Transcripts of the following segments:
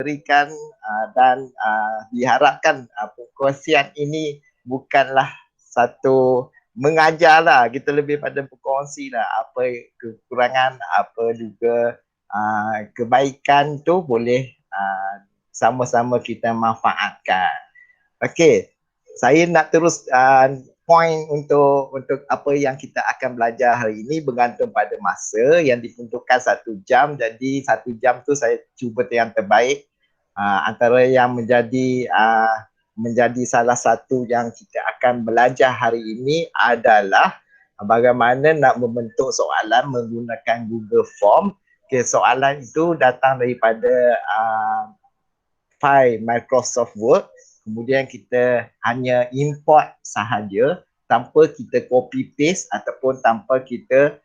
berikan dan diharapkan perkongsian ini bukanlah satu mengajar lah, kita lebih pada berkongsi lah apa kekurangan, apa juga kebaikan tu boleh sama-sama kita manfaatkan. Okey, saya nak terus point untuk apa yang kita akan belajar hari ini bergantung pada masa yang ditentukan 1 jam. Jadi 1 jam tu saya cuba yang terbaik. Antara yang menjadi salah satu yang kita akan belajar hari ini adalah bagaimana nak membentuk soalan menggunakan Google Form. Okay, soalan itu datang daripada file Microsoft Word. Kemudian kita hanya import sahaja tanpa kita copy paste ataupun tanpa kita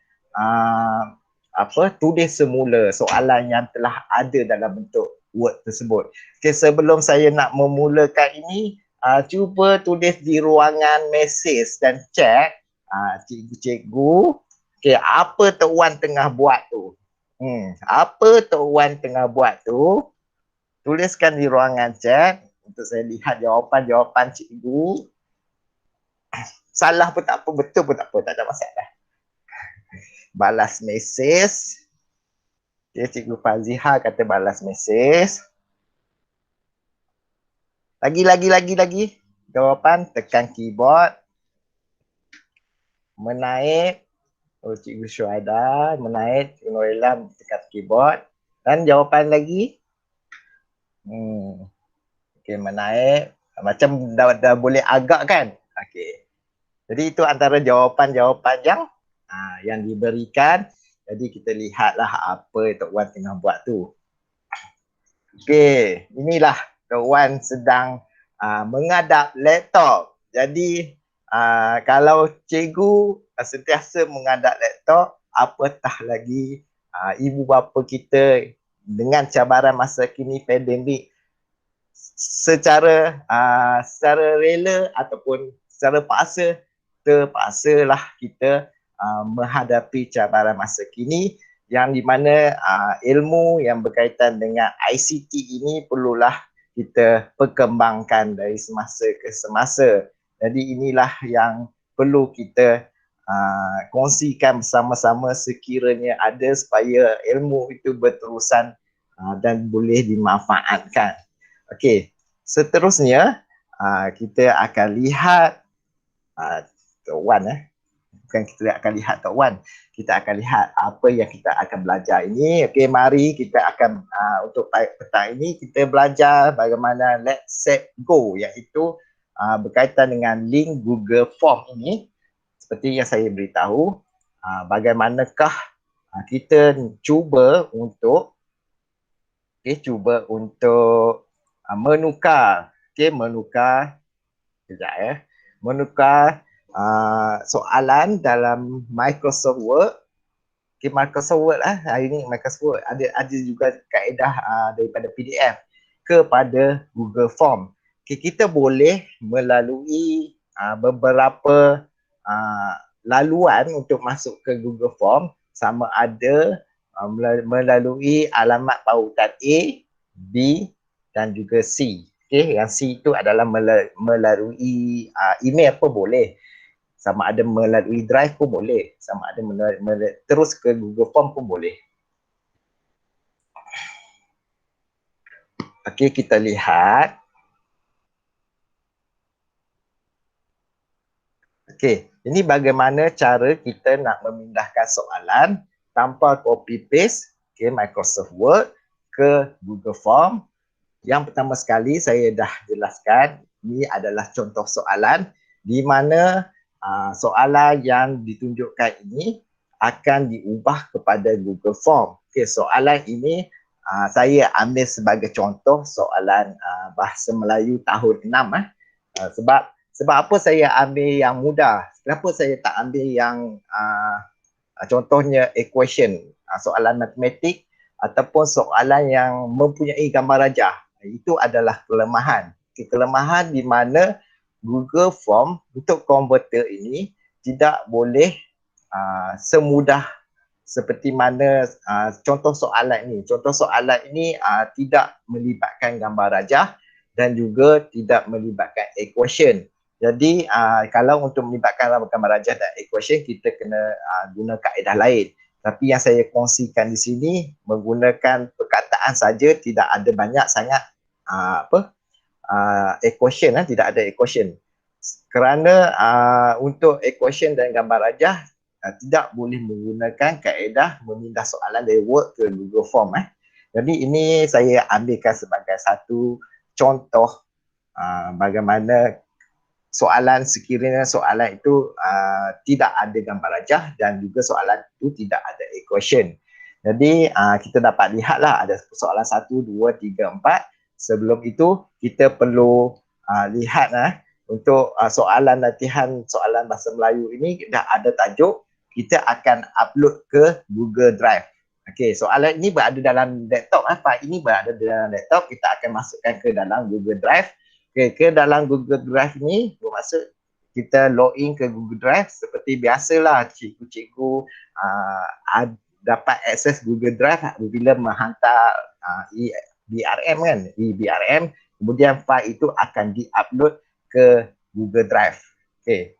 tulis semula soalan yang telah ada dalam bentuk Word tersebut. Okay, sebelum saya nak memulakan ini, cuba tulis di ruangan mesej dan chat cikgu-cikgu, okay, apa Tok Wan tengah buat tu? Apa Tok Wan tengah buat tu? Tuliskan di ruangan chat untuk saya lihat jawapan-jawapan cikgu. Salah pun tak apa, betul pun tak apa, tak ada masalah. Balas mesej. Okay, Cikgu Faziha kata balas mesej. Lagi. Jawapan, tekan keyboard. Menaik. Oh, Cikgu Syuhada menaik. Cikgu Nurilah tekan keyboard. Dan jawapan lagi. Okay, menaik. Macam dah boleh agak kan? Okay. Jadi itu antara jawapan-jawapan yang diberikan. Jadi kita lihatlah apa Tok Wan tengah buat tu. Okay, inilah Tok Wan sedang menghadap laptop. Jadi kalau cikgu sentiasa menghadap laptop, apatah lagi ibu bapa kita dengan cabaran masa kini pandemik, secara rela ataupun secara terpaksalah kita menghadapi cabaran masa kini, yang di mana ilmu yang berkaitan dengan ICT ini perlulah kita perkembangkan dari semasa ke semasa. Jadi inilah yang perlu kita kongsikan bersama-sama sekiranya ada, supaya ilmu itu berterusan dan boleh dimanfaatkan. Okey, seterusnya kita akan lihat Tok Wan. Bukan kita akan lihat Tok Wan, kita akan lihat apa yang kita akan belajar ini. Okey, mari kita akan untuk petang ini kita belajar bagaimana Let's Set Go, iaitu berkaitan dengan link Google Form ini. Seperti yang saya beritahu, bagaimanakah kita cuba untuk menukar, menukar soalan dalam Microsoft Word. Microsoft Word hari ini Microsoft Word ada juga kaedah daripada PDF kepada Google Form. Kita boleh melalui beberapa laluan untuk masuk ke Google Form, sama ada melalui alamat pautan A, B dan juga C. Okay, yang C itu adalah melalui email pun boleh, sama ada melalui drive pun boleh, sama ada terus ke Google Form pun boleh. Okay, kita lihat. Okay, ini bagaimana cara kita nak memindahkan soalan tanpa copy paste Microsoft Word ke Google Form. Yang pertama sekali saya dah jelaskan, ini adalah contoh soalan di mana soalan yang ditunjukkan ini akan diubah kepada Google Form. Okay, soalan ini saya ambil sebagai contoh soalan bahasa Melayu tahun 6. Sebab apa saya ambil yang mudah? Kenapa saya tak ambil yang contohnya equation, soalan matematik ataupun soalan yang mempunyai gambar rajah? Itu adalah kelemahan. Kelemahan di mana Google Form untuk konverter ini tidak boleh semudah seperti mana contoh soalan ini. Contoh soalan ini tidak melibatkan gambar rajah dan juga tidak melibatkan equation. Jadi kalau untuk melibatkan gambar rajah dan equation, kita kena guna kaedah lain. Tapi yang saya kongsikan di sini menggunakan perkataan saja, tidak ada banyak sangat equation, tidak ada equation. Kerana untuk equation dan gambar rajah tidak boleh menggunakan kaedah memindah soalan dari Word ke Google Form. Jadi ini saya ambilkan sebagai satu contoh bagaimana soalan sekiranya soalan itu tidak ada gambar rajah dan juga soalan itu tidak ada equation. Jadi kita dapat lihatlah ada soalan 1, 2, 3, 4. Sebelum itu kita perlu lihat untuk soalan latihan soalan bahasa Melayu ini dah ada tajuk, kita akan upload ke Google Drive. Okey, soalan ini berada dalam laptop. File ini berada dalam laptop, kita akan masukkan ke dalam Google Drive. Okay, ke dalam Google Drive ni bermaksud kita login ke Google Drive seperti biasalah cikgu-cikgu dapat akses Google Drive apabila menghantar BRM kan, BRM, kemudian file itu akan di-upload ke Google Drive. Okay.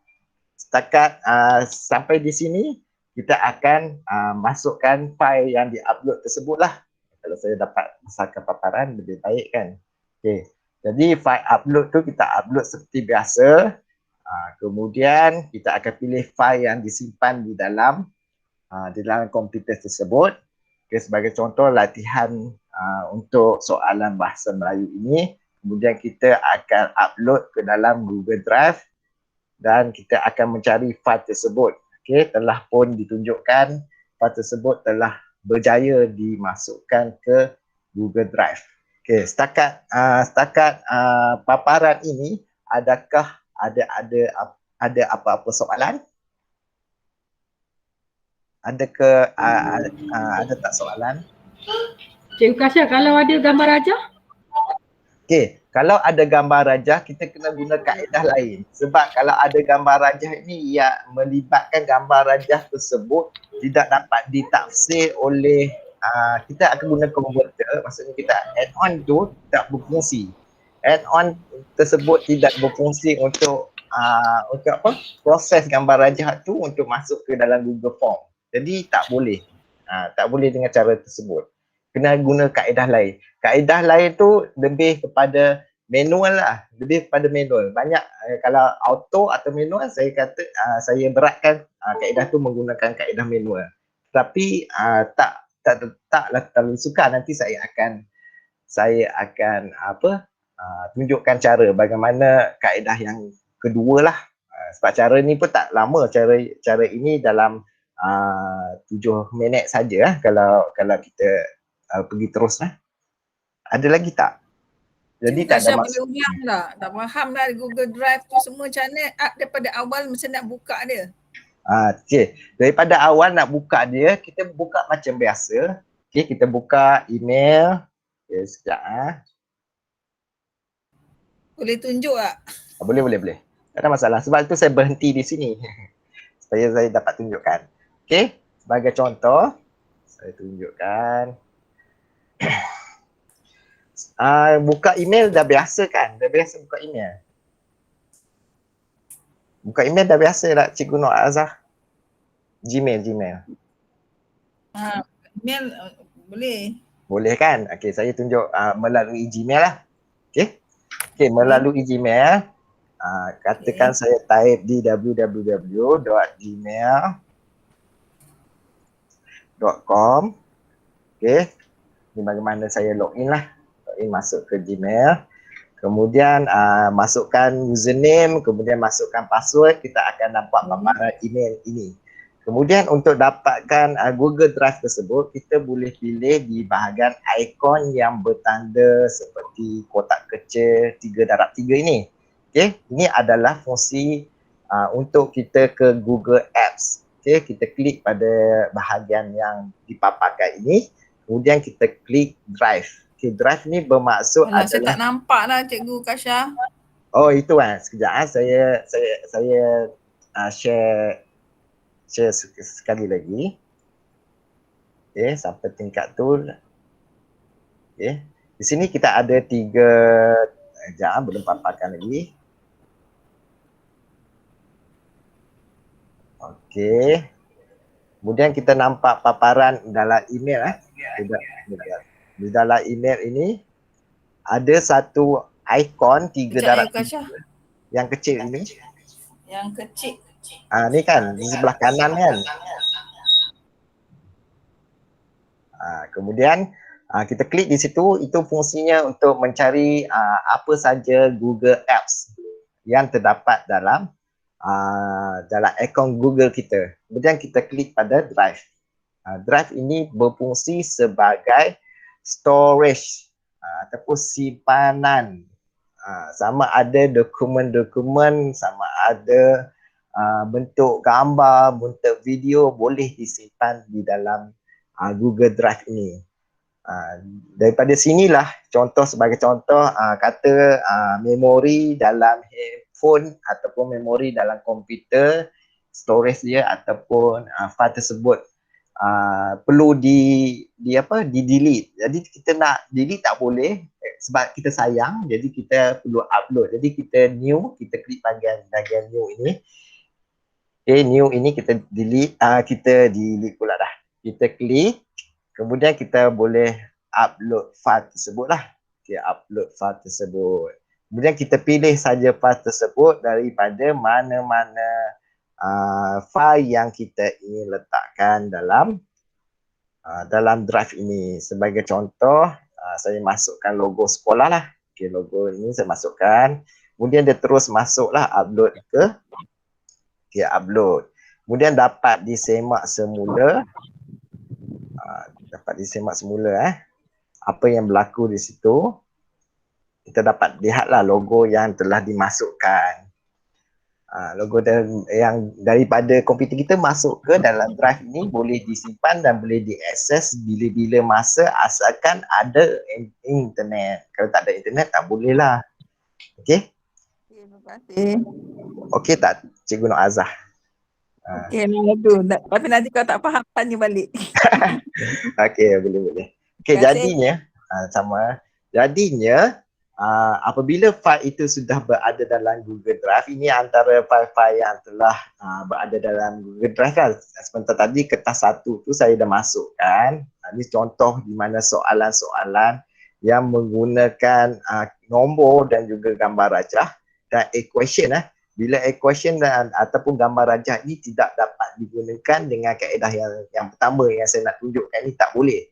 Setakat sampai di sini kita akan masukkan file yang di-upload tersebutlah. Kalau saya dapat besarkan paparan lebih baik kan. Okay. Jadi file upload tu kita upload seperti biasa. Kemudian kita akan pilih file yang disimpan di dalam komputer tersebut. Okay, sebagai contoh latihan untuk soalan bahasa Melayu ini. Kemudian kita akan upload ke dalam Google Drive dan kita akan mencari file tersebut. Okay, telah pun ditunjukkan file tersebut telah berjaya dimasukkan ke Google Drive. Okay, setakat paparan ini, adakah ada apa-apa soalan? Adakah ada tak soalan? Cikgu Kasha, kalau ada gambar rajah? Okey, kalau ada gambar rajah, kita kena guna kaedah lain. Sebab kalau ada gambar rajah ini, ia melibatkan gambar rajah tersebut tidak dapat ditafsir oleh kita akan guna konverter. Maksudnya kita add-on tu tak berfungsi. Add-on tersebut tidak berfungsi untuk proses gambar rajah tu untuk masuk ke dalam Google Form. Jadi tak boleh. Tak boleh dengan cara tersebut. Kena guna kaedah lain. Kaedah lain tu lebih kepada manual lah. Lebih kepada manual. Banyak kalau auto atau manual, saya kata saya beratkan kaedah tu menggunakan kaedah manual. Tapi taklah terlalu sukar. Nanti saya akan tunjukkan cara bagaimana kaedah yang kedua lah. Sebab cara ni pun tak lama. Cara ini dalam 7 minit saja kalau kita pergi terus lah. Ada lagi tak? Jadi Cikgu tak ada Kasha maksud. boleh ulang tak faham dah Google Drive tu semua macam mana daripada awal mesti nak buka dia. Okay. Daripada awal nak buka dia, kita buka macam biasa. Okay, kita buka email. Okay, sekejap. Boleh tunjuk tak? Boleh. Tak ada masalah. Sebab itu saya berhenti di sini. Supaya saya dapat tunjukkan. Okay, sebagai contoh, saya tunjukkan. Buka email dah biasa kan? Dah biasa buka email. Buka email dah biasa tak Cikgu Nur Azhar? Gmail. Email boleh. Boleh kan? Okey, saya tunjuk melalui Gmail lah. Okey, melalui Gmail. Katakan saya type di www.gmail.com. Okey, ni bagaimana saya login lah. Login masuk ke Gmail. Kemudian masukkan username, kemudian masukkan password, kita akan dapat paparan email ini. Kemudian untuk dapatkan Google Drive tersebut, kita boleh pilih di bahagian ikon yang bertanda seperti kotak kecil 3/3 ini. Okay, ini adalah fungsi untuk kita ke Google Apps. Okay, kita klik pada bahagian yang dipaparkan ini, kemudian kita klik Drive. Okay, Drive ni bermaksud adalah saya tak nampak lah Cikgu Kasha. Oh, itu kan. Sekejap saya share sekali lagi. Okay, sampai tingkat tu. Okay. Di sini kita ada 3 jam, belum paparkan lagi. Okey. Kemudian kita nampak paparan dalam email di dalam email ini ada satu ikon 3 Sekejap darab Kasha. yang kecil ini. Yang kecil. Ni kan di sebelah kanan kan. Kemudian kita klik di situ, itu fungsinya untuk mencari apa saja Google Apps yang terdapat dalam akaun Google kita. Kemudian kita klik pada Drive. Drive ini berfungsi sebagai storage ataupun simpanan. Sama ada dokumen-dokumen, sama ada bentuk gambar, bentuk video boleh disimpan di dalam Google Drive ini. Daripada sinilah sebagai contoh kata memori dalam handphone ataupun memori dalam komputer, storage dia ataupun file tersebut perlu di delete. Jadi kita nak delete tak boleh sebab kita sayang, jadi kita perlu upload. Jadi kita klik bahagian new ini. Okay, new ini kita delete pula dah. Kita klik, kemudian kita boleh upload file tersebut lah. Okay, upload file tersebut. Kemudian kita pilih saja file tersebut daripada mana-mana file yang kita ingin letakkan dalam drive ini. Sebagai contoh, saya masukkan logo sekolah lah. Okay, logo ini saya masukkan. Kemudian dia terus masuklah upload upload. Kemudian dapat disemak semula. Apa yang berlaku di situ. Kita dapat lihatlah logo yang telah dimasukkan. Logo yang daripada komputer kita masuk ke dalam drive ini boleh disimpan dan boleh diakses bila-bila masa asalkan ada internet. Kalau tak ada internet tak boleh lah. Okey? Terima kasih. Okey tak Cikgu Nur Azah? Okey, tu. Tapi nanti kau tak faham tanya balik. Okey, boleh. Okey, jadinya apabila file itu sudah berada dalam Google Drive, ini antara file-file yang telah berada dalam Google Drive kan. Sebentar tadi kertas 1 tu saya dah masukkan. Ini contoh di mana soalan-soalan yang menggunakan nombor dan juga gambar rajah dan equation. Bila equation ataupun gambar rajah ini tidak dapat digunakan dengan kaedah yang pertama yang saya nak tunjukkan ini, tak boleh.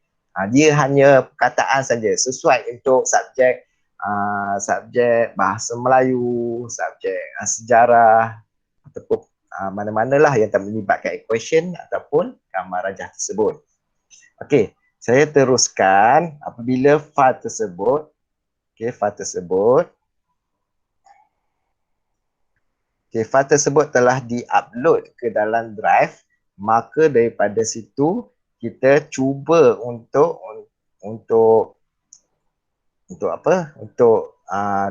Dia hanya perkataan saja sesuai untuk subjek bahasa Melayu, subjek sejarah ataupun mana-manalah yang tak melibatkan equation ataupun gambar rajah tersebut. Okey, saya teruskan apabila file tersebut file tersebut telah di-upload ke dalam drive, maka daripada situ kita cuba untuk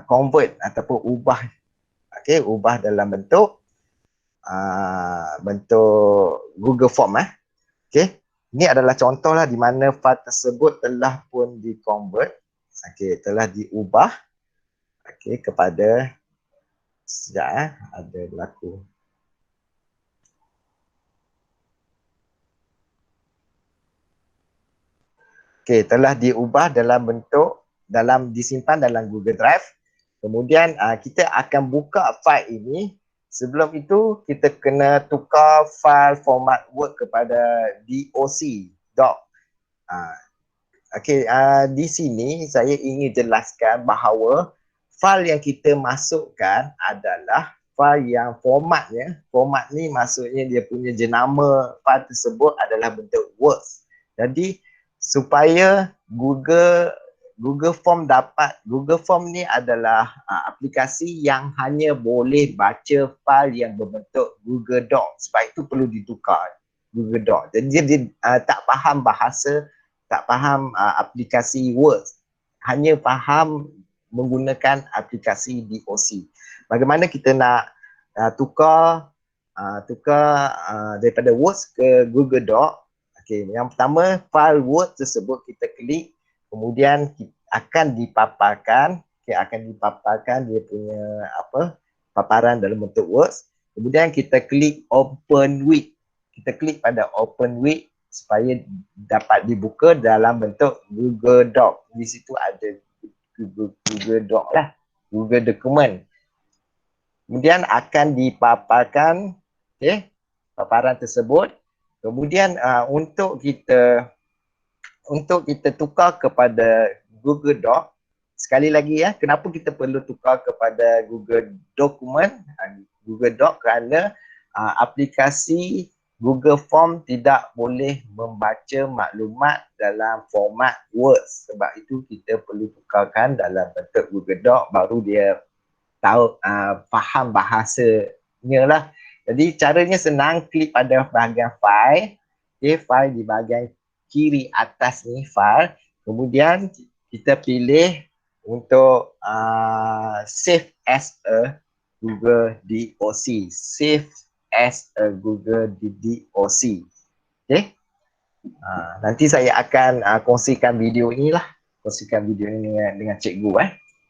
convert ataupun ubah dalam bentuk Google Form. Okey, ini adalah contohlah di mana file tersebut telah pun di-convert, telah diubah kepada sekejap ada berlaku. Okey, telah diubah disimpan dalam Google Drive. Kemudian kita akan buka file ini. Sebelum itu kita kena tukar file format Word kepada doc. Okey, di sini saya ingin jelaskan bahawa file yang kita masukkan adalah file yang format ni maksudnya dia punya jenama file tersebut adalah bentuk Words. Jadi supaya Google Form ni adalah aplikasi yang hanya boleh baca file yang berbentuk Google Doc. Sebab itu perlu ditukar Google Doc. Jadi dia tak faham bahasa, tak faham aplikasi Word. Hanya faham menggunakan aplikasi DOC. Bagaimana kita nak tukar daripada Word ke Google Doc? Okey, yang pertama file Word tersebut kita klik, kemudian akan dipaparkan, akan dipaparkan dia punya paparan dalam bentuk Word. Kemudian kita klik Open with. Kita klik pada Open with supaya dapat dibuka dalam bentuk Google Doc. Di situ ada Google Doc lah, Google Document. Kemudian akan dipaparkan paparan tersebut. Kemudian untuk kita tukar kepada Google Doc, sekali lagi kenapa kita perlu tukar kepada Google Document, Google Doc, kerana aplikasi Google Form tidak boleh membaca maklumat dalam format Word. Sebab itu kita perlu tukarkan dalam bentuk Google Doc, baru dia tahu faham bahasanya lah. Jadi caranya senang, klik pada bahagian file, file di bahagian kiri atas ni file, kemudian kita pilih untuk save as a Google Doc, save as a Google Doc. Okay. Nanti saya akan kongsikan video ni lah, kongsikan video ni dengan cikgu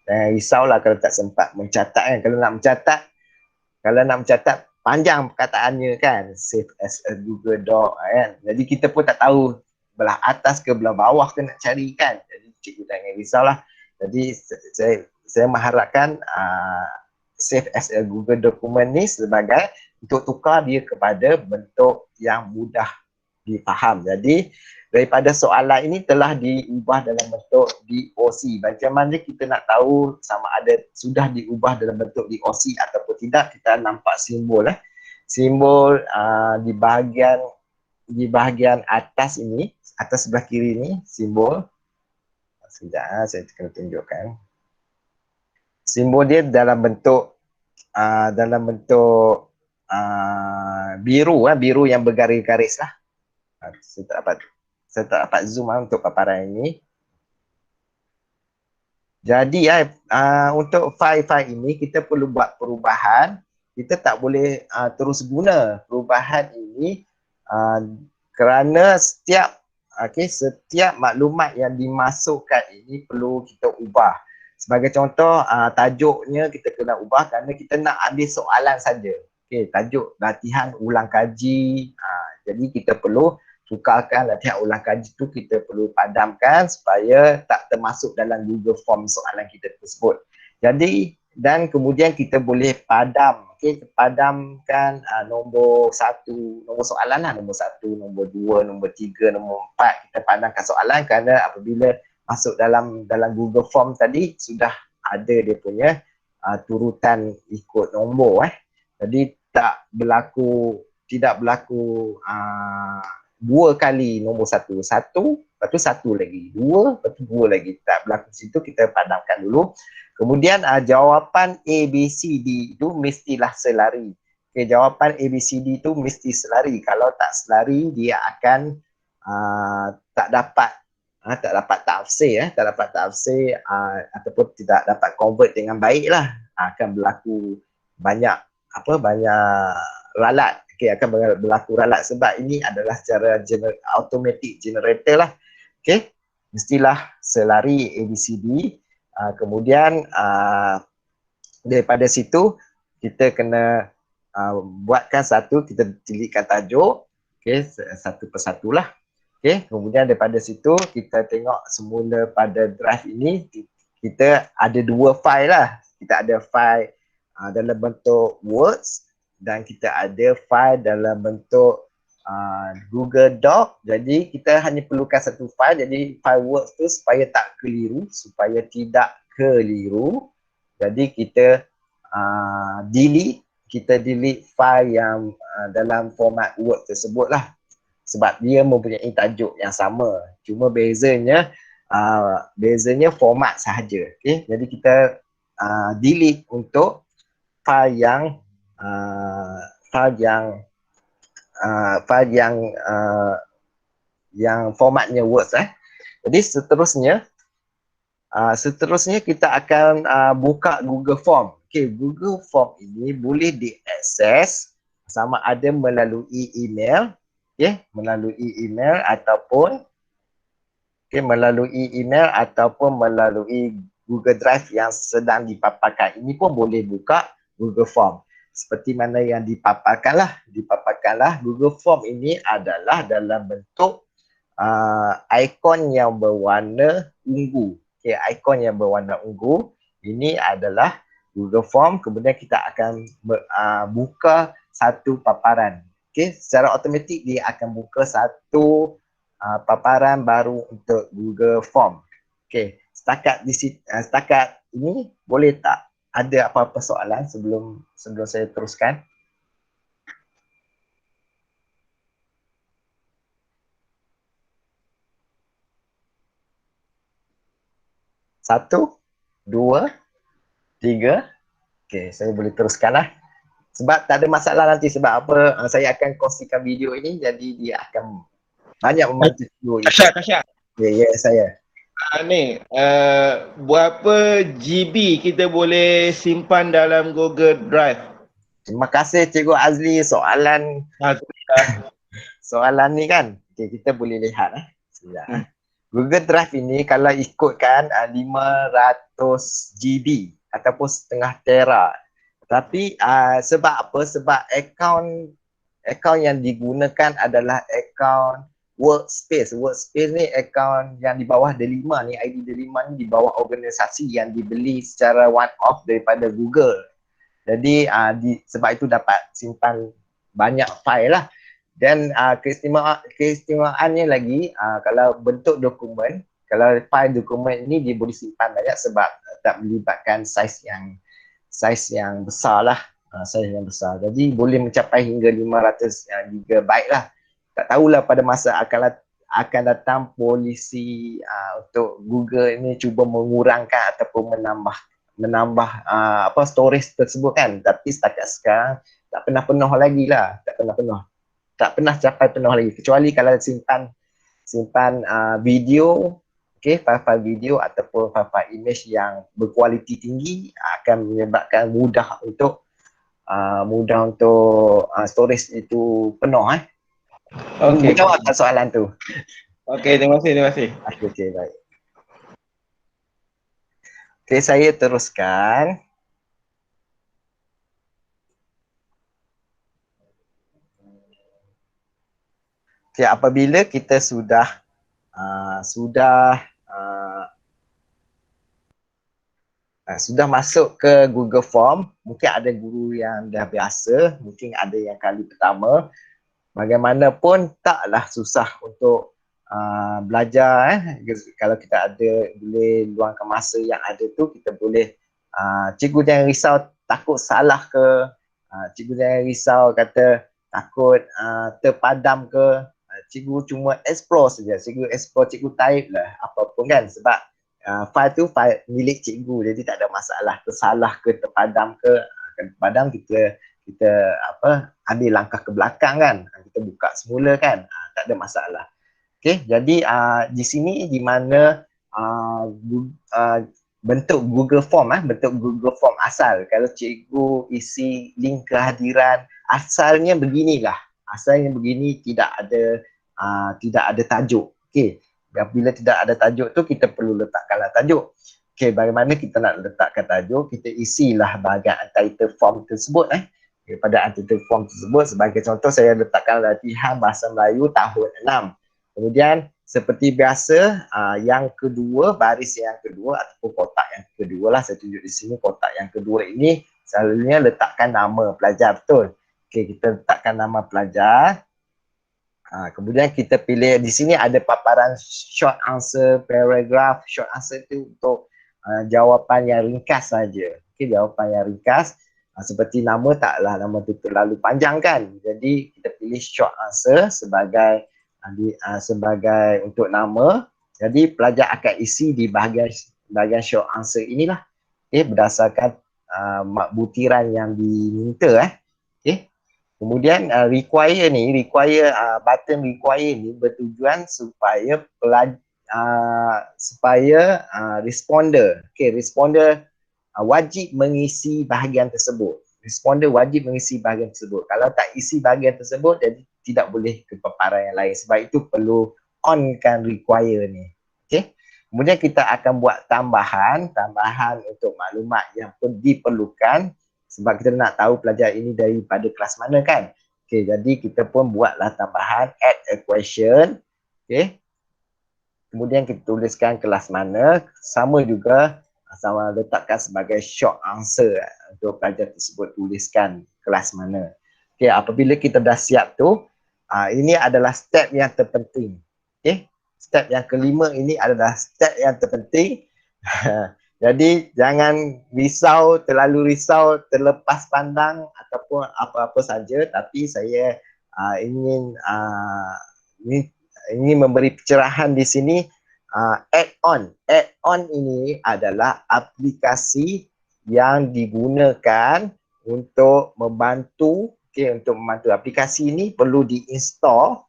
Jangan risaulah kalau tak sempat mencatat kan. Kalau nak mencatat panjang perkataannya kan, save as a Google Doc kan. Jadi kita pun tak tahu belah atas ke belah bawah ke nak cari kan. Jadi cikgu jangan risaulah. Jadi saya mengharapkan save as a Google Document ni sebagai untuk tukar dia kepada bentuk yang mudah difaham. Jadi daripada soalan ini telah diubah dalam bentuk DOC. Macam mana kita nak tahu sama ada sudah diubah dalam bentuk DOC ataupun tidak? Kita nampak simbol simbol di bahagian atas ini, atas sebelah kiri ini simbol. Sekejap saya akan tunjukkan. Simbol dia dalam bentuk biru yang bergaris-garis lah. Saya tak dapat zoom untuk paparan ini. Jadi untuk file-file ini kita perlu buat perubahan. Kita tak boleh terus guna perubahan ini kerana setiap maklumat yang dimasukkan ini perlu kita ubah. Sebagai contoh, tajuknya kita kena ubah kerana kita nak ambil soalan saja. Tajuk latihan ulang kaji. Jadi kita perlu tukarkan latihan ulang kaji tu, kita perlu padamkan supaya tak termasuk dalam Google Form soalan kita tersebut. Jadi dan kemudian kita boleh padamkan nombor soalan lah, nombor 1, nombor 2, nombor 3, nombor 4. Kita padamkan soalan kerana apabila masuk dalam Google Form tadi sudah ada dia punya turutan ikut nombor Jadi tidak berlaku 2 kali nombor 1, lepas tu 1 lagi, 2, lepas tu 2 lagi. Tak berlaku situ, kita padamkan dulu. Kemudian jawapan ABCD itu mestilah selari. Jawapan ABCD itu mesti selari. Kalau tak selari, dia akan tak dapat tafsir, ataupun tidak dapat convert dengan baik lah. Akan berlaku banyak ralat. Akan berlaku ralat sebab ini adalah secara automatic generator lah. Mestilah selari ABCD. Kemudian daripada situ kita kena buatkan satu, kita deletkan tajuk, satu persatu lah. Kemudian daripada situ kita tengok semula pada drive ini kita ada 2 file lah. Kita ada file dalam bentuk Words dan kita ada file dalam bentuk Google Doc. Jadi kita hanya perlukan satu file. Jadi file Words tu supaya tak keliru, supaya tidak keliru, jadi kita delete file yang dalam format Word tersebut lah. Sebab dia mempunyai tajuk yang sama, cuma bezanya format sahaja. Jadi kita delete untuk file yang formatnya Word. Jadi seterusnya kita akan buka Google Form. Google Form ini boleh diakses sama ada melalui email melalui email ataupun melalui Google Drive yang sedang dipaparkan. Ini pun boleh buka Google Form. Seperti mana yang dipaparkanlah Google Form ini adalah dalam bentuk ikon yang berwarna ungu. Ikon yang berwarna ungu ini adalah Google Form. Kemudian kita akan buka satu paparan. Secara automatik dia akan buka satu paparan baru untuk Google Form. Setakat ini boleh tak ada apa-apa soalan sebelum saya teruskan? Satu, dua, tiga. Saya boleh teruskanlah. Sebab tak ada masalah nanti, sebab apa, saya akan kongsikan video ini, jadi dia akan banyak membantu cikgu. Kasyak. Ya, saya. Berapa GB kita boleh simpan dalam Google Drive? Terima kasih Cikgu Azli, soalan ni kan. Kita boleh lihat. Google Drive ini kalau ikutkan 500 GB ataupun setengah tera. Tapi sebab apa? Sebab akaun yang digunakan adalah akaun Workspace. Workspace ni akaun yang di bawah Delima ni, ID Delima ni di bawah organisasi yang dibeli secara one off daripada Google. Jadi sebab itu dapat simpan banyak file lah. Dan keistimewaannya lagi, kalau bentuk dokumen, kalau file dokumen ini dia boleh simpan banyak sebab tak melibatkan saiz yang besar lah. Saiz yang besar. Jadi boleh mencapai hingga 500 GB lah. Tak tahulah pada masa akan datang polisi untuk Google ini cuba mengurangkan ataupun menambah storage tersebut kan. Tapi setakat sekarang tak pernah penuh lagi lah. Tak pernah capai penuh lagi. Kecuali kalau simpan video, file-file video ataupun file-file image yang berkualiti tinggi akan menyebabkan mudah untuk storage itu penuh. Okey. Jawab tak soalan tu? Okey, terima kasih. Okey, baik. Okey, saya teruskan. Okey, apabila kita sudah masuk ke Google Form, mungkin ada guru yang dah biasa, mungkin ada yang kali pertama. Bagaimanapun taklah susah untuk belajar. Kalau kita boleh luangkan masa yang ada tu, kita boleh cikgu jangan risau takut salah ke, cikgu jangan risau kata takut terpadam ke, cikgu cuma explore saja, cikgu type lah apa pun kan, sebab file tu file milik cikgu, jadi tak ada masalah tersalah ke terpadam ke. Terpadam kita ambil langkah ke belakang kan, kita buka semula kan, tak ada masalah. Jadi di sini di mana bentuk Google Form asal, kalau cikgu isi link kehadiran, asalnya begini, tidak ada tajuk. Bila tidak ada tajuk tu, kita perlu letakkanlah tajuk. Bagaimana kita nak letakkan tajuk? Kita isilah bahagian untitled form tersebut. Pada untitled form tersebut, sebagai contoh saya letakkan latihan bahasa Melayu tahun 6. Kemudian seperti biasa, yang kedua, baris yang kedua ataupun kotak yang kedua lah, saya tunjuk di sini kotak yang kedua ini selalunya letakkan nama pelajar, betul. Kita letakkan nama pelajar. Kemudian kita pilih, di sini ada paparan short answer, paragraph. Short answer itu untuk jawapan yang ringkas saja. Jawapan yang ringkas. Seperti nama, taklah nama itu terlalu panjang kan. Jadi kita pilih short answer sebagai untuk nama. Jadi pelajar akan isi di bahagian short answer inilah. Berdasarkan butiran yang diminta. Kemudian button require ni bertujuan supaya responder, wajib mengisi bahagian tersebut. Responder wajib mengisi bahagian tersebut. Kalau tak isi bahagian tersebut, jadi tidak boleh ke paparan yang lain. Sebab itu perlu onkan require ni. Okey. Kemudian kita akan buat tambahan untuk maklumat yang diperlukan sebab kita nak tahu pelajar ini daripada kelas mana kan. Okey, jadi kita pun buatlah tambahan add a question. Okey. Kemudian kita tuliskan kelas mana, sama juga sama letakkan sebagai short answer untuk pelajar tersebut tuliskan kelas mana. Okey, apabila kita dah siap tu, ini adalah step yang terpenting. Okey. Step yang kelima ini adalah step yang terpenting. Jadi jangan terlalu risau, terlepas pandang ataupun apa-apa saja, tapi saya ingin memberi pencerahan di sini. Add-on ini adalah aplikasi yang digunakan untuk membantu, untuk membantu. Aplikasi ini perlu diinstal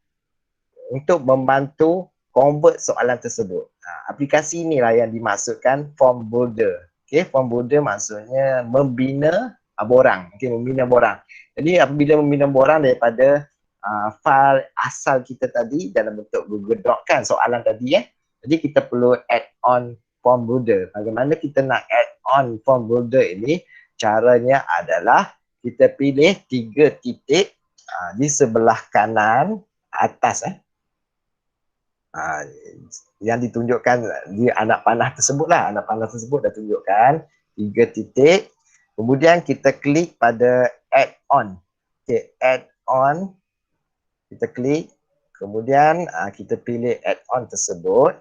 untuk membantu convert soalan tersebut. Aplikasi inilah yang dimaksudkan form builder. Form builder maksudnya membina borang. Membina borang. Jadi apabila membina borang daripada file asal kita tadi dalam bentuk Google Doc kan soalan tadi Jadi kita perlu add on form builder. Bagaimana kita nak add on form builder ini? Caranya adalah kita pilih 3 titik di sebelah kanan atas yang ditunjukkan di anak panah tersebut lah. Anak panah tersebut dah tunjukkan 3 titik. Kemudian kita klik pada add on. Add on. Kita klik. Kemudian kita pilih add on tersebut.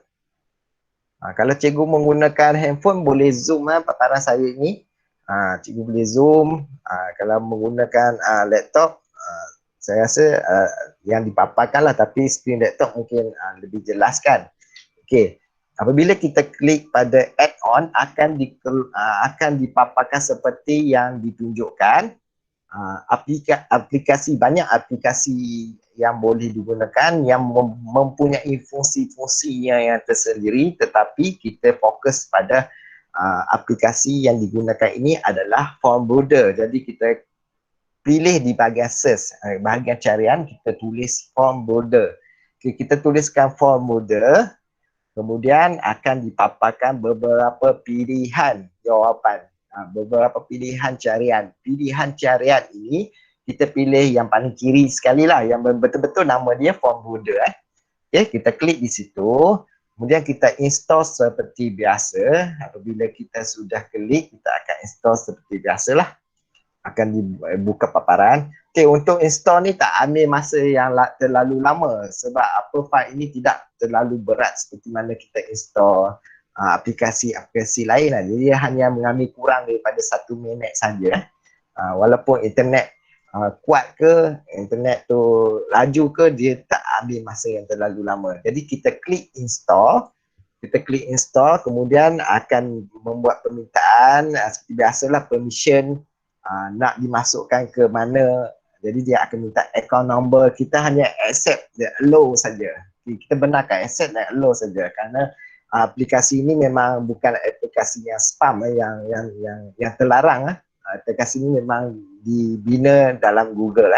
Kalau cikgu menggunakan handphone boleh zoom paparan saya ini. Cikgu boleh zoom. Kalau menggunakan laptop, saya rasa yang dipaparkan lah, tapi screen laptop mungkin lebih jelas kan. Okey, apabila kita klik pada add-on akan dipaparkan seperti yang ditunjukkan. Banyak aplikasi yang boleh digunakan yang mempunyai fungsi-fungsinya yang tersendiri, tetapi kita fokus pada aplikasi yang digunakan ini adalah form builder. Jadi kita pilih di bahagian search, bahagian carian kita tulis form builder. Kita tuliskan form builder, kemudian akan dipaparkan beberapa pilihan jawapan, beberapa pilihan carian. Pilihan carian ini kita pilih yang paling kiri sekali lah, yang betul-betul nama dia form builder. Kita klik di situ, kemudian kita install seperti biasa. Apabila kita sudah klik, kita akan install seperti biasalah. Akan dibuka paparan. Untuk install ni tak ambil masa yang terlalu lama sebab file ini tidak terlalu berat seperti mana kita install aplikasi-aplikasi lain lah. Jadi hanya mengambil kurang daripada 1 minit saja. Walaupun internet kuat ke, internet tu laju ke, dia tak ambil masa yang terlalu lama. Jadi kita klik install. Kemudian akan membuat permintaan seperti biasalah, permission nak dimasukkan ke mana. Jadi dia akan minta account number. Kita hanya accept dan allow saja. Kita benarkan accept dan allow saja, kerana aplikasi ini memang bukan aplikasi yang spam yang terlarang. Aplikasi ini memang dibina dalam Google.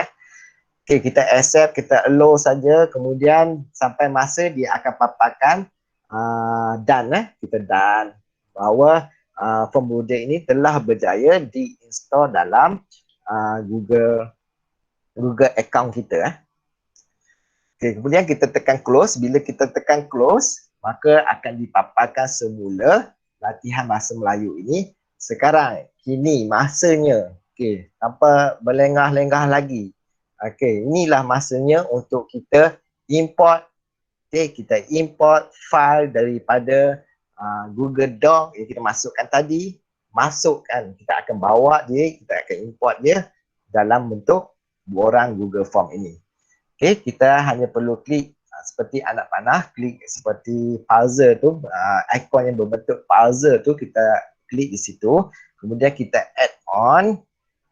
Kita accept, kita allow saja, kemudian sampai masa dia akan paparkan done. Kita done bahawa form builder ini telah berjaya diinstal dalam Google account kita. Kemudian kita tekan close. Bila kita tekan close, maka akan dipaparkan semula latihan bahasa Melayu ini. Sekarang, kini masanya. Tanpa berlengah-lengah lagi. Inilah masanya untuk kita import. Kita import file daripada Google Doc yang kita masukkan tadi, kita akan bawa dia, kita akan import dia dalam bentuk borang Google Form ini. Kita hanya perlu klik seperti anak panah, klik seperti puzzle tu, ikon yang berbentuk puzzle tu, kita klik di situ, kemudian kita add on,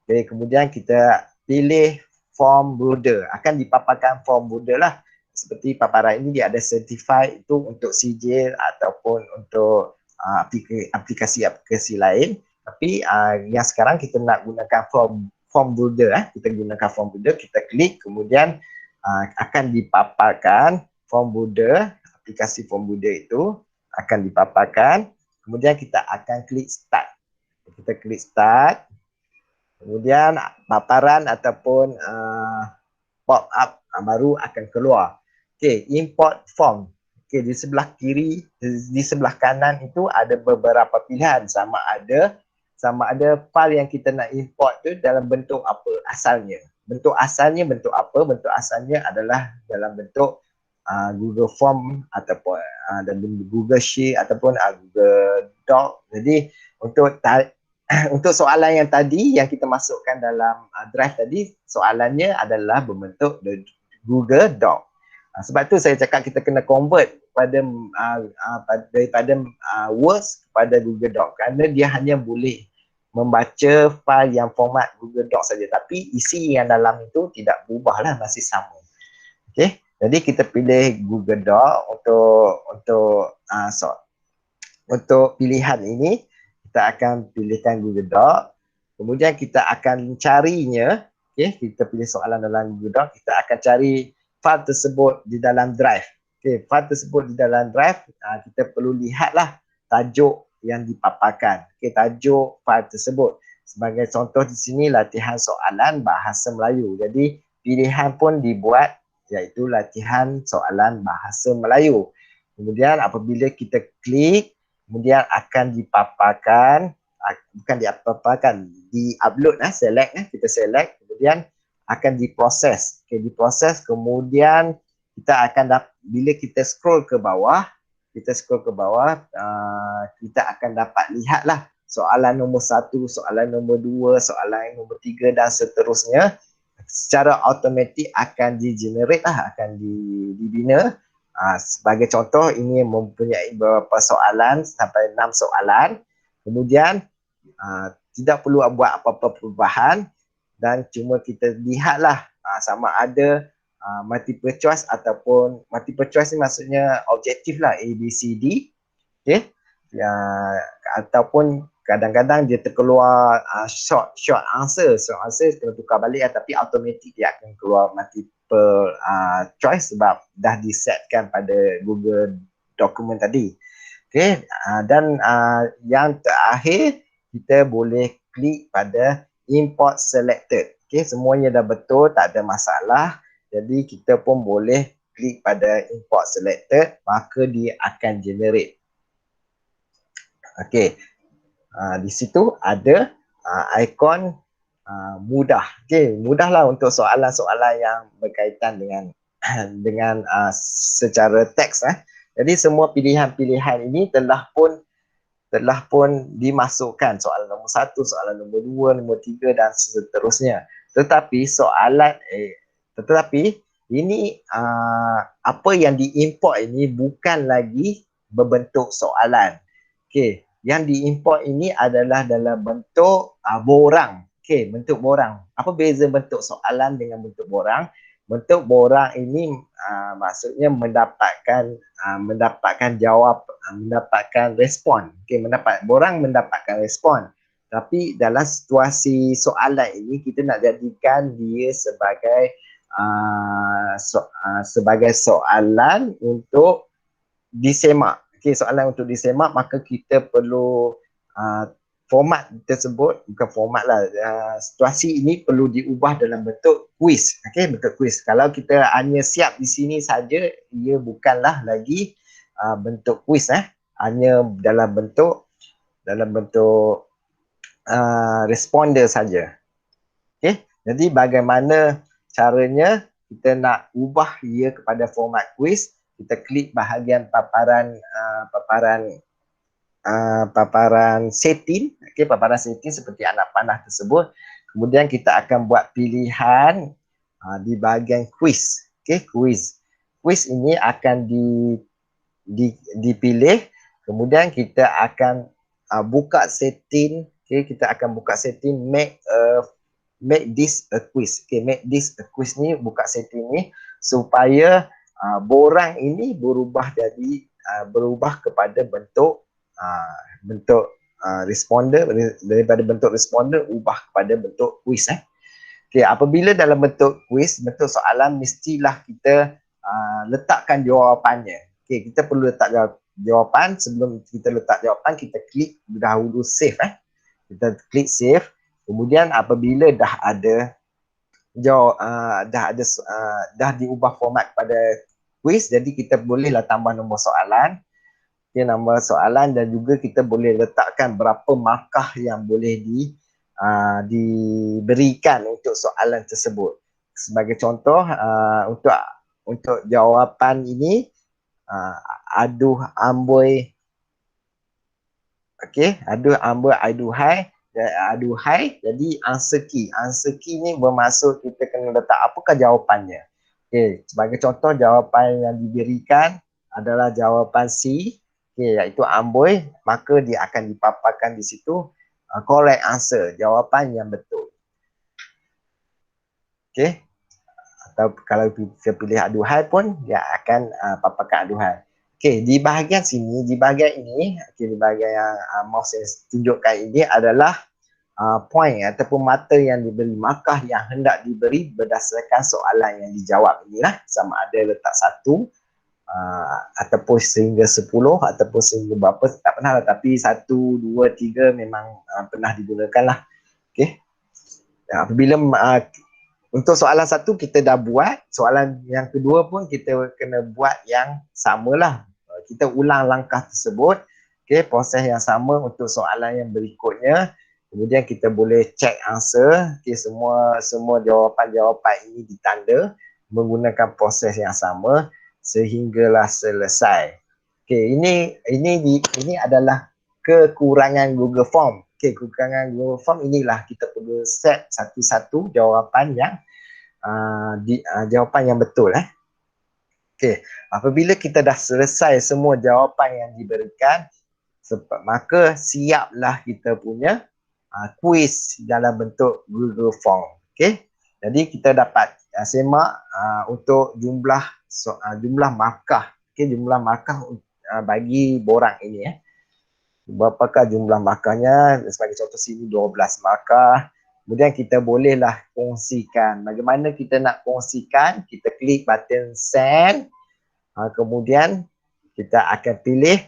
kemudian kita pilih form builder, akan dipaparkan form builder lah. Seperti paparan ini dia ada certified itu untuk sijil ataupun untuk aplikasi-aplikasi lain. Tapi yang sekarang kita nak gunakan form builder. Kita gunakan form builder, kita klik, kemudian akan dipaparkan form Buddha, aplikasi form Buddha itu akan dipaparkan. Kemudian kita akan klik start. Kita klik start. Kemudian paparan ataupun pop up baru akan keluar. Okey, import form. Okey, di sebelah kiri, di sebelah kanan itu ada beberapa pilihan, sama ada file yang kita nak import tu dalam bentuk apa asalnya. Bentuk asalnya bentuk apa? Bentuk asalnya adalah dalam bentuk Google Form ataupun dalam Google Sheet ataupun Google Doc. Jadi untuk soalan yang tadi yang kita masukkan dalam drive tadi, soalannya adalah berbentuk Google Doc. Sebab tu saya cakap kita kena convert daripada Words kepada Google Doc, kerana dia hanya boleh membaca file yang format Google Doc saja, tapi isi yang dalam itu tidak berubahlah, masih sama. Okey, jadi kita pilih Google Doc untuk pilihan ini. Kita akan pilihkan Google Doc. Kemudian kita akan carinya. Okay, kita pilih soalan dalam Google Doc. Kita akan cari file tersebut di dalam drive. Okay, file tersebut di dalam drive, kita perlu lihatlah tajuk yang dipaparkan. Okay, tajuk file tersebut. Sebagai contoh di sini, latihan soalan bahasa Melayu. Jadi pilihan pun dibuat, iaitu latihan soalan bahasa Melayu. Kemudian apabila kita klik, kemudian akan dipaparkan, bukan dipaparkan, di-upload, select, kita select, kemudian akan diproses. Okay, diproses, kemudian kita akan bila kita scroll ke bawah, kita akan dapat lihatlah soalan nombor 1, soalan nombor 2, soalan nombor 3 dan seterusnya. Secara automatik akan di-generate akan dibina. Sebagai contoh, ini mempunyai beberapa soalan, sampai 6 soalan. Kemudian tidak perlu buat apa-apa perubahan, dan cuma kita lihatlah sama ada multiple choice ataupun multiple choice ni maksudnya objektif lah, A, B, C, D. Okay? Ataupun kadang-kadang dia terkeluar short answer. Short answer kena tukar balik, tapi automatik dia akan keluar multiple choice sebab dah disetkan pada Google dokumen tadi. Okay, dan yang terakhir, kita boleh klik pada import selected. Okay, semuanya dah betul, tak ada masalah. Jadi kita pun boleh klik pada import selected, maka dia akan generate. Okay, di situ ada ikon mudah. Okay, mudahlah untuk soalan-soalan yang berkaitan dengan secara teks. Jadi semua pilihan-pilihan ini telah pun dimasukkan, soalan nombor 1, soalan nombor 2, nombor 3 dan seterusnya. Tetapi ini apa yang diimport ini bukan lagi berbentuk soalan. Okey, yang diimport ini adalah dalam bentuk borang. Okey, bentuk borang. Apa beza bentuk soalan dengan bentuk borang? Bentuk borang ini maksudnya mendapatkan jawab, mendapatkan respon. Okey, borang mendapatkan respon. Tapi dalam situasi soalan ini, kita nak jadikan dia sebagai soalan untuk disemak. Okey, soalan untuk disemak, maka kita perlu format tersebut, bukan format lah, situasi ini perlu diubah dalam bentuk kuis. Okey, bentuk kuis. Kalau kita hanya siap di sini saja, ia bukanlah lagi bentuk kuis, hanya dalam bentuk responder saja. Okey, jadi bagaimana caranya kita nak ubah ia kepada format kuis? Kita klik bahagian paparan setting. Okey, paparan setting seperti anak panah tersebut. Kemudian kita akan buat pilihan di bahagian quiz. Okey, quiz. Quiz ini akan dipilih. Kemudian kita akan buka setting. Okey, kita akan buka setting make this a quiz. Okey, make this a quiz ni, buka setting ni supaya borang ini berubah kepada bentuk responder, daripada bentuk responder ubah kepada bentuk quiz. Okey, apabila dalam bentuk kuis, bentuk soalan, mestilah kita letakkan jawapannya. Okey, kita perlu letak jawapan. Sebelum kita letak jawapan, kita klik dahulu save. Kita klik save. Kemudian apabila dah ada dah diubah format pada kuis, jadi kita bolehlah tambah nombor soalan. Okay, nombor soalan, dan juga kita boleh letakkan berapa markah yang boleh diberikan untuk soalan tersebut. Sebagai contoh, untuk jawapan ini, aduh amboi, okey, aduh amboi aduhai, jadi answer key ni bermaksud kita kena letak apakah jawapannya. Okey, sebagai contoh jawapan yang diberikan adalah jawapan C, okey, iaitu amboi, maka dia akan dipaparkan di situ correct answer, jawapan yang betul. Okey, atau kalau kita pilih aduhai pun dia akan paparkan aduhai. Okey, di bahagian sini, di bahagian ini, okey, di bahagian yang mouse saya tunjukkan ini adalah point ataupun mata yang diberi, markah yang hendak diberi berdasarkan soalan yang dijawab inilah, sama ada letak 1 ataupun sehingga 10 ataupun sehingga berapa tak pernah lah, tapi 1, 2, 3 memang pernah digunakan lah. Okey, apabila untuk soalan 1 kita dah buat, soalan yang kedua pun kita kena buat yang samalah. Kita ulang langkah tersebut. Okey, proses yang sama untuk soalan yang berikutnya. Kemudian kita boleh check answer. Okey, semua jawapan-jawapan ini ditanda menggunakan proses yang sama sehinggalah selesai. Okey, ini adalah kekurangan Google Form. Okey, kekurangan Google Form inilah kita perlu set satu-satu jawapan yang jawapan yang betul. Okey, apabila kita dah selesai semua jawapan yang diberikan, maka siaplah kita punya kuis dalam bentuk Google Form. Okey, jadi kita dapat semak untuk jumlah markah. Okey, jumlah markah bagi borang ini. Berapakah jumlah markahnya? Sebagai contoh sini 12 markah. Kemudian kita bolehlah kongsikan. Bagaimana kita nak kongsikan? Kita klik button send. Kemudian kita akan pilih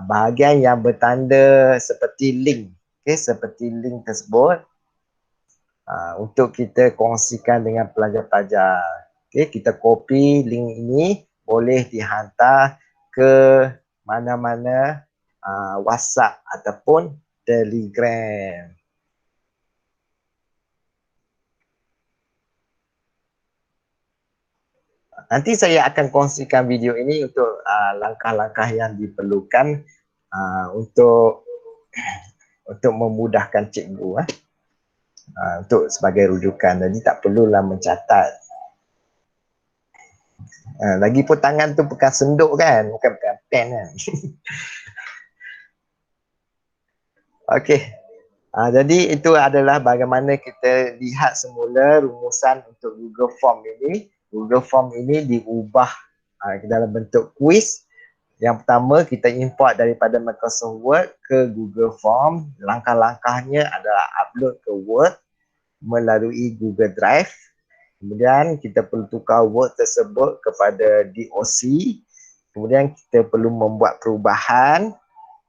bahagian yang bertanda seperti link. Okay, seperti link tersebut untuk kita kongsikan dengan pelajar-pelajar. Okay, kita copy link ini, boleh dihantar ke mana-mana WhatsApp ataupun Telegram. Nanti saya akan kongsikan video ini untuk langkah-langkah yang diperlukan untuk memudahkan cikgu untuk sebagai rujukan. Jadi tak perlulah mencatat. Lagipun tangan tu bukan senduk kan, bukan pen kan. Okey. Jadi itu adalah bagaimana kita lihat semula rumusan untuk Google Form ini. Google Form ini diubah dalam bentuk kuis. Yang pertama, kita import daripada Microsoft Word ke Google Form. Langkah-langkahnya adalah upload ke Word melalui Google Drive. Kemudian kita perlu tukar Word tersebut kepada DOC. Kemudian kita perlu membuat perubahan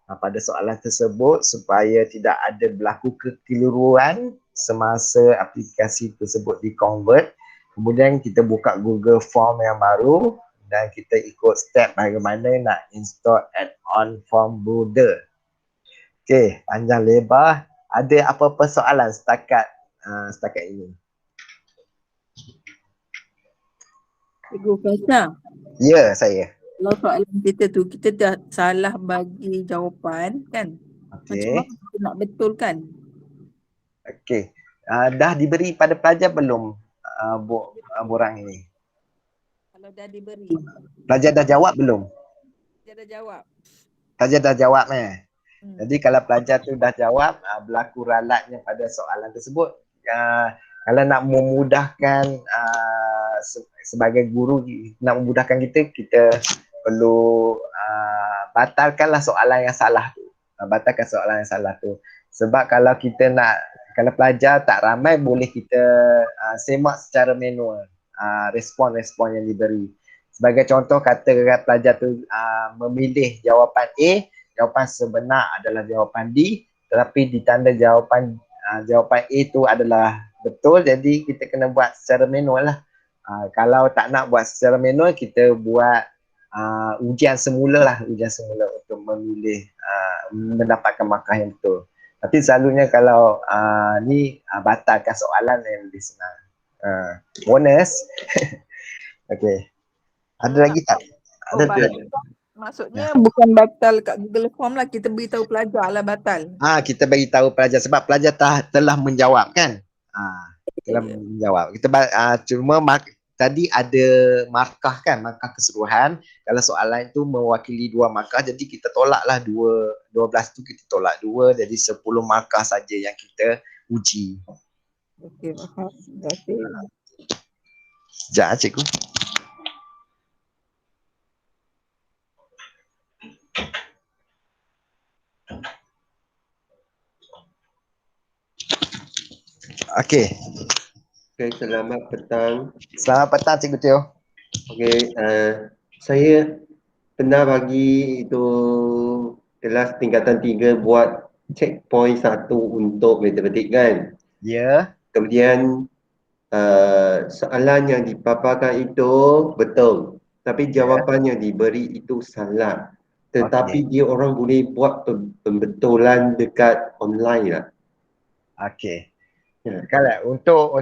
pada soalan tersebut supaya tidak ada berlaku kekeliruan semasa aplikasi tersebut di-convert. Kemudian kita buka Google Form yang baru dan kita ikut step bagaimana nak install add-on form builder. Okey, panjang lebar. Ada apa-apa soalan setakat ini? Cikgu Faisal. Ya, saya. Kalau soalan kita tu, kita dah salah bagi jawapan kan? Macam Okey. mana kita nak betulkan? Okey. Dah diberi pada pelajar belum borang ini? Kalau dah diberi, Pelajar dah jawab belum? dia dah jawab. Pelajar dah jawab Jadi kalau pelajar tu dah jawab, berlaku ralatnya pada soalan tersebut. Kalau nak memudahkan sebagai guru, nak memudahkan kita perlu batalkanlah soalan yang salah tu. Batalkan soalan yang salah tu. Sebab kalau kita nak kalau pelajar tak ramai boleh kita semak secara manual respon-respon yang diberi. Sebagai contoh, katakan pelajar tu memilih jawapan A, jawapan sebenar adalah jawapan D, tetapi ditanda jawapan A tu adalah betul, jadi kita kena buat secara manual lah. Kalau tak nak buat secara manual, kita buat ujian semula untuk memilih mendapatkan markah yang betul. Tapi selalunya kalau batalkan soalan yang lebih senang. Bonus. Okey. Ada lagi tak? Ada tu. Maksudnya bukan batal kat Google Form lah, kita beritahu pelajar lah batal. Kita bagi tahu pelajar sebab pelajar telah menjawab kan. Telah menjawab. Kita cuma tadi ada markah kan, markah keseluruhan. Kalau soalan itu mewakili 2 markah, jadi kita tolaklah 12 tu kita tolak 2, jadi 10 markah saja yang kita uji. Okey, faham. Terima kasih. Sekejap cikgu. Okey. Okay, selamat petang. Selamat petang Cikgu Teo. Okay, saya pernah bagi itu kelas tingkatan 3 buat checkpoint 1 untuk matematik kan. Ya. Kemudian soalan yang dipaparkan itu betul, tapi jawapan yang diberi itu salah. Tetapi dia orang boleh buat pembetulan dekat online lah. Okey. Kalau untuk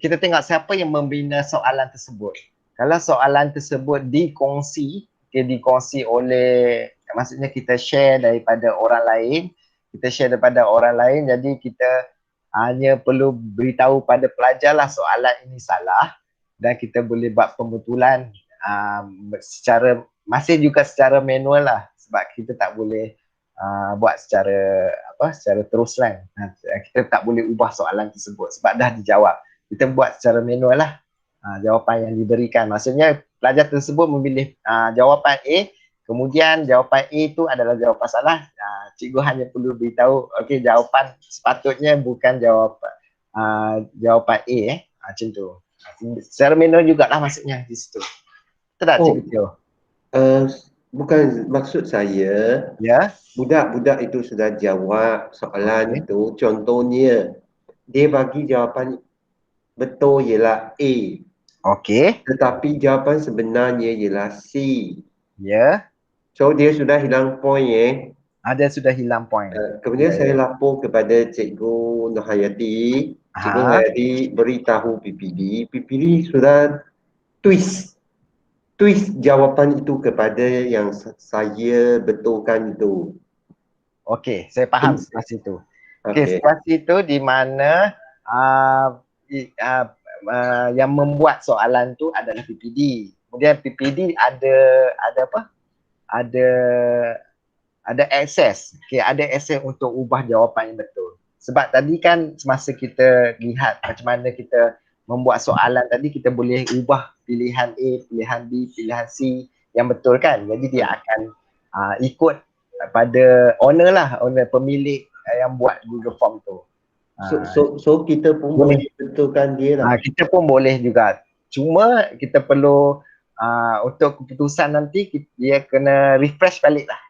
kita tengok siapa yang membina soalan tersebut. Kalau soalan tersebut dikongsi oleh, maksudnya kita share daripada orang lain, jadi kita hanya perlu beritahu pada pelajar lah soalan ini salah dan kita boleh buat pembetulan masih juga secara manual lah, sebab kita tak boleh buat secara teruslan. Kita tak boleh ubah soalan tersebut sebab dah dijawab. Kita buat secara manual lah jawapan yang diberikan. Maksudnya pelajar tersebut memilih jawapan A, kemudian jawapan A itu adalah jawapan salah. Cikgu hanya perlu beritahu, okey, jawapan sepatutnya bukan jawapan A macam tu. Secara manual jugalah maksudnya di situ. Betul tak Cikgu Teo? Bukan maksud saya. Ya. Budak-budak itu sudah jawab soalan itu. Contohnya, dia bagi jawapan betul ialah A. Okey. Tetapi jawapan sebenarnya ialah C. Ya. So, dia sudah hilang poin Dia sudah hilang poin. Kemudian saya lapor kepada Cikgu Nurhayati. Cikgu Nurhayati beritahu PPD. PPD sudah twist jawapan itu kepada yang saya betulkan itu. Okey, saya faham situasi itu. Okey, situasi itu di mana yang membuat soalan tu adalah PPD. Kemudian PPD ada akses. Okey, ada akses untuk ubah jawapan yang betul. Sebab tadi kan semasa kita lihat macam mana kita membuat soalan tadi, kita boleh ubah pilihan A, pilihan B, pilihan C yang betul kan. Jadi dia akan ikut pada owner pemilik yang buat Google Form tu. So kita pun boleh betulkan dia lah. Kita pun boleh juga. Cuma kita perlu untuk keputusan nanti dia kena refresh balik lah.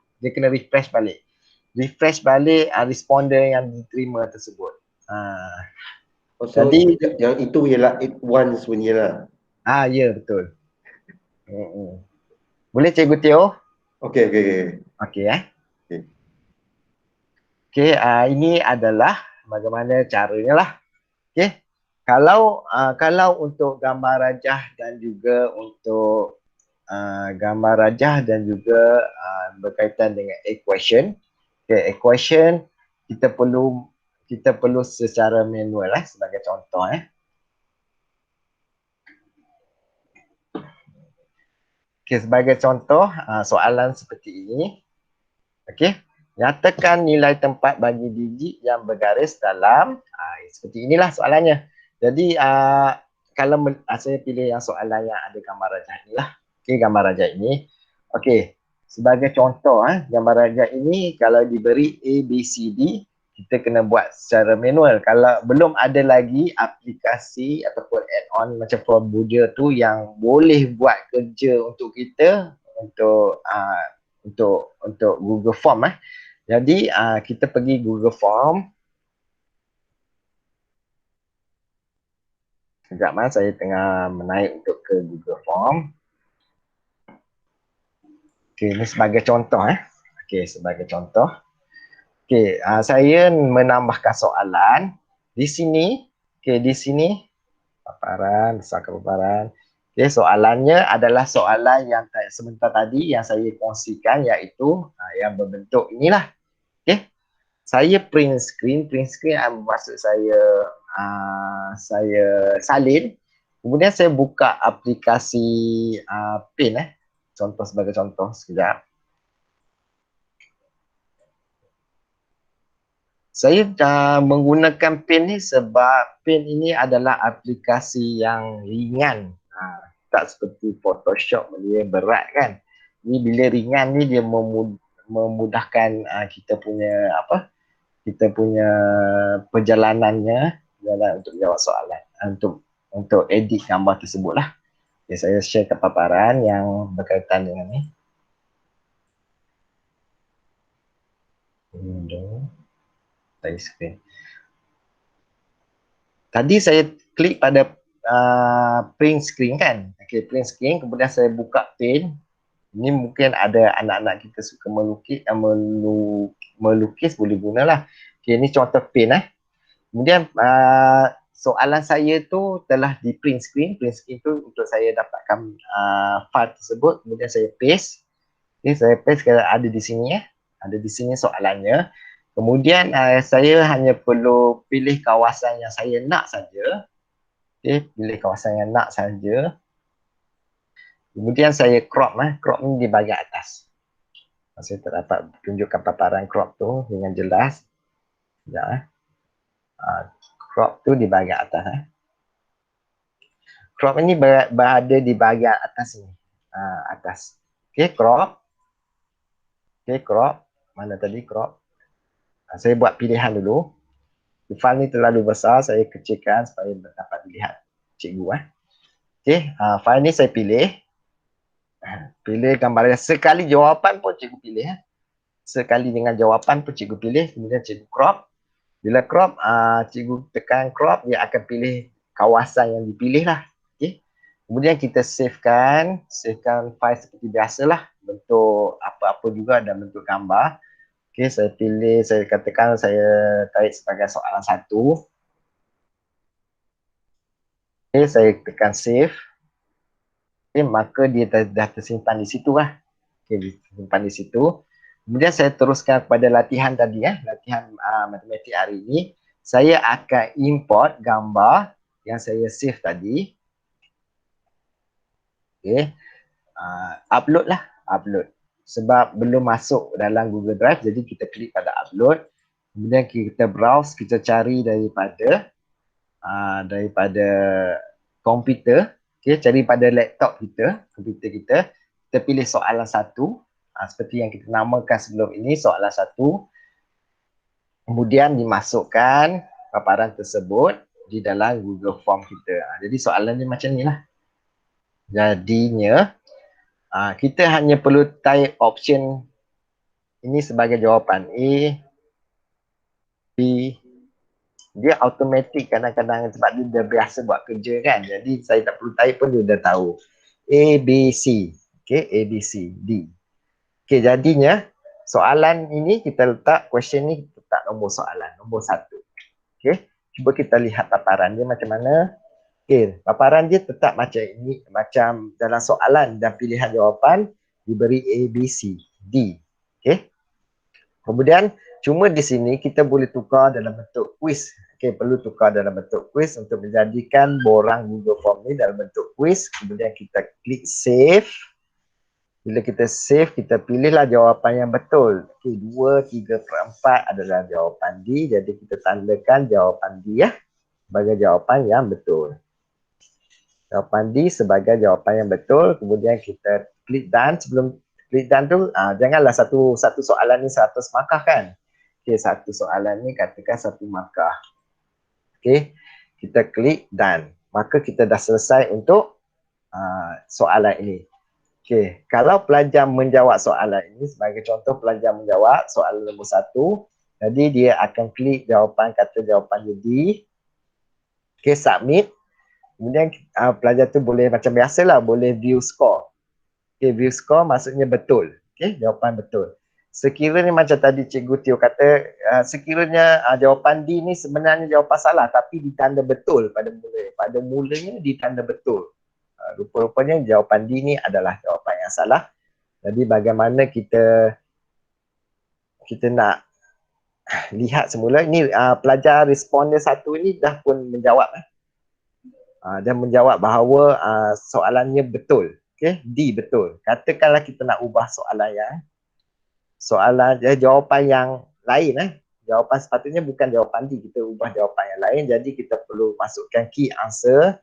Refresh balik responder yang diterima tersebut. Jadi yang itu ialah it once punya lah. Ya betul. Boleh Cikgu Teo? Okey. Okey, ini adalah bagaimana caranya lah. Okey. Kalau untuk gambar rajah dan juga berkaitan dengan equation. Okey, equation kita perlu secara manual lah sebagai contoh Okey, sebagai contoh soalan seperti ini. Okey, nyatakan nilai tempat bagi digit yang bergaris dalam seperti inilah soalannya. Jadi kalau saya pilih yang soalan yang ada gambar rajah inilah. Okey, gambar rajah ini. Okey, sebagai contoh gambar rajah ini kalau diberi A, B, C, D, kita kena buat secara manual. Kalau belum ada lagi aplikasi ataupun add-on macam Formulia tu yang boleh buat kerja untuk kita untuk Google Form Jadi kita pergi Google Form. Sekejap saya tengah menaik untuk ke Google Form. Okey, ini sebagai contoh Okey, sebagai contoh. Okey, saya menambahkan soalan di sini. Okey, di sini paparan, besarkan paparan. Okey, soalannya adalah soalan yang sebentar tadi yang saya kongsikan, iaitu yang berbentuk inilah. Okey. Saya print screen maksud saya salin. Kemudian saya buka aplikasi Paint contoh sebagai contoh sekejap. Saya menggunakan Paint ni sebab Paint ini adalah aplikasi yang ringan. Tak seperti Photoshop, dia berat kan. Ni bila ringan ni dia memudahkan kita punya perjalanannya untuk jawab soalan, untuk edit gambar tersebut lah. Okay, saya sharekan paparan yang berkaitan dengan ni. Saya screen. Tadi saya klik pada print screen kan. Okay, print screen, kemudian saya buka Paint. Ini mungkin ada anak-anak kita suka melukis boleh gunalah. Okay, ini contoh Paint Kemudian soalan saya tu telah di print screen. Print screen tu untuk saya dapatkan file tersebut. Kemudian saya paste. Okay, saya paste kalau ada di sini Ada di sini soalannya. Kemudian saya hanya perlu pilih kawasan yang saya nak saja. Okay, pilih kawasan yang nak saja. Kemudian saya crop crop ni di bahagian atas. Saya tak dapat tunjukkan paparan crop tu dengan jelas. Sekejap crop tu di bahagian atas Crop ini berada di bahagian atas ni. Atas. Okey, crop. Okey, crop. Mana tadi crop? Saya buat pilihan dulu. File ni terlalu besar, saya kecilkan supaya dapat dilihat cikgu Okey, file ni saya pilih. Pilih gambar sekali jawapan pun cikgu pilih Sekali dengan jawapan pun cikgu pilih. Kemudian cikgu crop. Bila crop, cikgu tekan crop, dia akan pilih kawasan yang dipilih lah. Okay. Kemudian kita savekan file seperti biasalah, bentuk apa-apa juga dan bentuk gambar. Okay, saya pilih, saya katakan saya tarik sebagai soalan 1. Okay, saya tekan save. Okay, maka dia dah tersimpan di situ Okay, disimpan di situ. Kemudian saya teruskan kepada latihan tadi latihan matematik hari ini. Saya akan import gambar yang saya save tadi. Okay. Upload. Sebab belum masuk dalam Google Drive, jadi kita klik pada upload. Kemudian kita browse, kita cari daripada komputer. Okay, cari pada laptop komputer kita. Kita pilih soalan 1. Seperti yang kita namakan sebelum ini, soalan 1. Kemudian dimasukkan paparan tersebut di dalam Google Form kita. Jadi soalan ni macam ni lah. Jadinya, kita hanya perlu type option ini sebagai jawapan. A, B. Dia automatik kadang-kadang sebab dia dah biasa buat kerja kan. Jadi saya tak perlu type pun dia dah tahu. A, B, C. Okay, A, B, C, D. Okay, jadinya soalan ini kita letak, question ni kita letak nombor soalan, nombor 1. Okay, cuba kita lihat paparan dia macam mana. Okay, paparan dia tetap macam ini, macam dalam soalan dan pilihan jawapan diberi A, B, C, D. Okay. Kemudian cuma di sini kita boleh tukar dalam bentuk quiz. Okay, perlu tukar dalam bentuk quiz untuk menjadikan borang Google Form ni dalam bentuk quiz. Kemudian kita klik save. Bila kita save, kita pilihlah jawapan yang betul. Okay, 2, 3/4 adalah jawapan D. Jadi kita tandakan jawapan D sebagai jawapan yang betul. Jawapan D sebagai jawapan yang betul. Kemudian kita klik done. Sebelum klik done tu, janganlah satu soalan ni 100 markah kan. Okey, satu soalan ni katakan 1 markah. Okey, kita klik done. Maka kita dah selesai untuk soalan ini. Okey, kalau pelajar menjawab soalan ini, sebagai contoh pelajar menjawab soalan nombor 1, jadi dia akan klik jawapan, kata jawapan dia D. Okey, submit. Kemudian pelajar tu boleh macam biasalah, boleh view score. Okey, view score maksudnya betul. Okey, jawapan betul. Sekiranya macam tadi Cikgu Tio kata, sekiranya jawapan D ni sebenarnya jawapan salah tapi ditanda betul pada mulanya. Pada mulanya ditanda betul. Rupa-rupanya jawapan D ni adalah jawapan yang salah. Jadi bagaimana kita nak lihat semula. Ini pelajar responder 1 ni dah pun menjawab. Dan menjawab bahawa soalannya betul. Okay? D betul. Katakanlah kita nak ubah jawapan yang lain. Jawapan sepatutnya bukan jawapan D. Kita ubah jawapan yang lain. Jadi kita perlu masukkan key answer.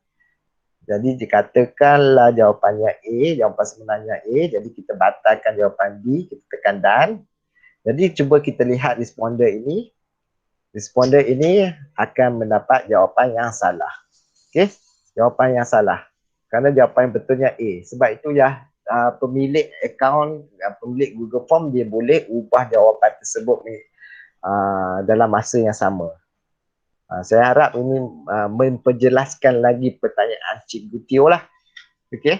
Jadi dikatakanlah jawapannya A, jawapan sebenarnya A. Jadi kita batalkan jawapan D, kita tekan done. Jadi cuba kita lihat responder ini. Responder ini akan mendapat jawapan yang salah. Okey, jawapan yang salah. Kerana jawapan yang betulnya A. Sebab itu ya pemilik akaun, pemilik Google Form dia boleh ubah jawapan tersebut dalam masa yang sama. Saya harap ini memperjelaskan lagi pertanyaan Cikgu Tio lah. Okey.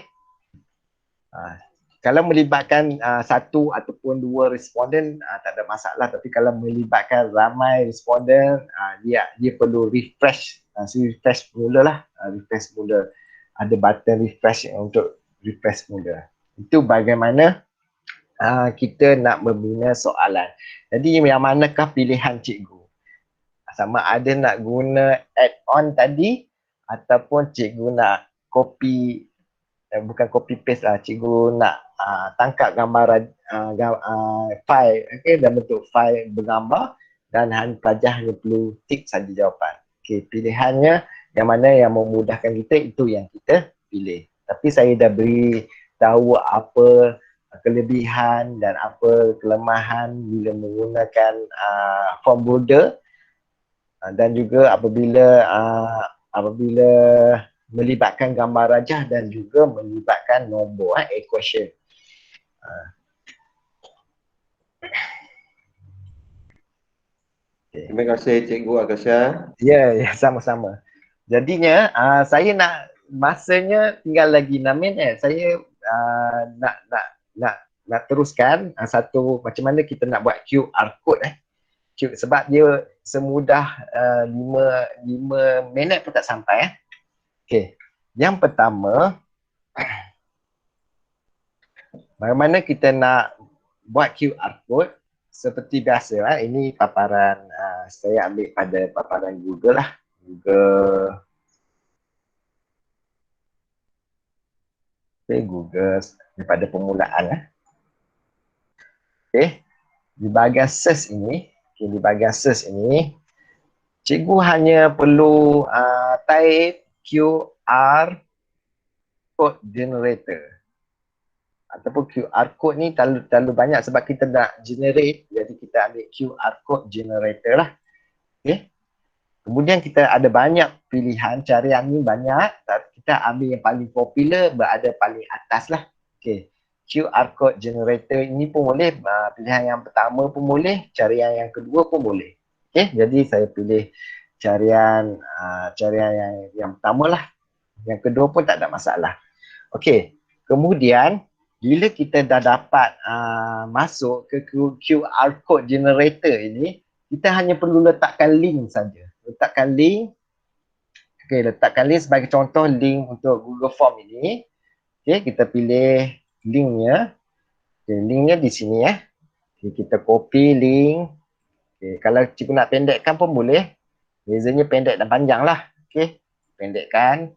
Kalau melibatkan 1 ataupun 2 responden tak ada masalah, tapi kalau melibatkan ramai responden dia perlu refresh. Refresh mula. Ada button refresh untuk refresh mula. Itu bagaimana kita nak membina soalan. Jadi yang manakah pilihan cikgu? Sama ada nak guna add-on tadi ataupun cikgu nak copy, bukan copy paste lah, cikgu nak tangkap gambar file, okay, dalam bentuk file bergambar dan pelajar hanya perlu tick saja jawapan. Okay, pilihannya yang mana yang memudahkan kita, itu yang kita pilih. Tapi saya dah beri tahu apa kelebihan dan apa kelemahan bila menggunakan form builder. Dan juga apabila melibatkan gambar rajah dan juga melibatkan nombor equation. Terima kasih Cikgu Akasha. Ya, sama-sama. Jadinya saya nak, masanya tinggal lagi 6 minit. Saya nak teruskan satu, macam mana kita nak buat QR code sebab dia semudah 5 minit pun tak sampai. Okey. Yang pertama, bagaimana kita nak buat QR code seperti biasa. Ini paparan, saya ambil pada paparan Google lah. Google daripada permulaan. Okey. Di bahagian search ini, cikgu hanya perlu type QR code generator. Ataupun QR code ni terlalu banyak sebab kita nak generate, jadi kita ambil QR code generator lah. Okay. Kemudian kita ada banyak pilihan, carian ni banyak, kita ambil yang paling popular, berada paling atas lah. Okay. QR code generator ini pun boleh, pilihan yang pertama pun boleh, carian yang kedua pun boleh. Okay, jadi saya pilih carian yang pertama lah. Yang kedua pun tak ada masalah. Okay, kemudian bila kita dah dapat masuk ke QR code generator ini, kita hanya perlu letakkan link saja. Letakkan link sebagai contoh link untuk Google Form ini. Okay, kita pilih linknya. Okay, linknya di sini ya. Okay, kita copy link. Okay, kalau cikgu nak pendekkan pun boleh. Bezanya pendek dan panjang lah. Okay, pendekkan.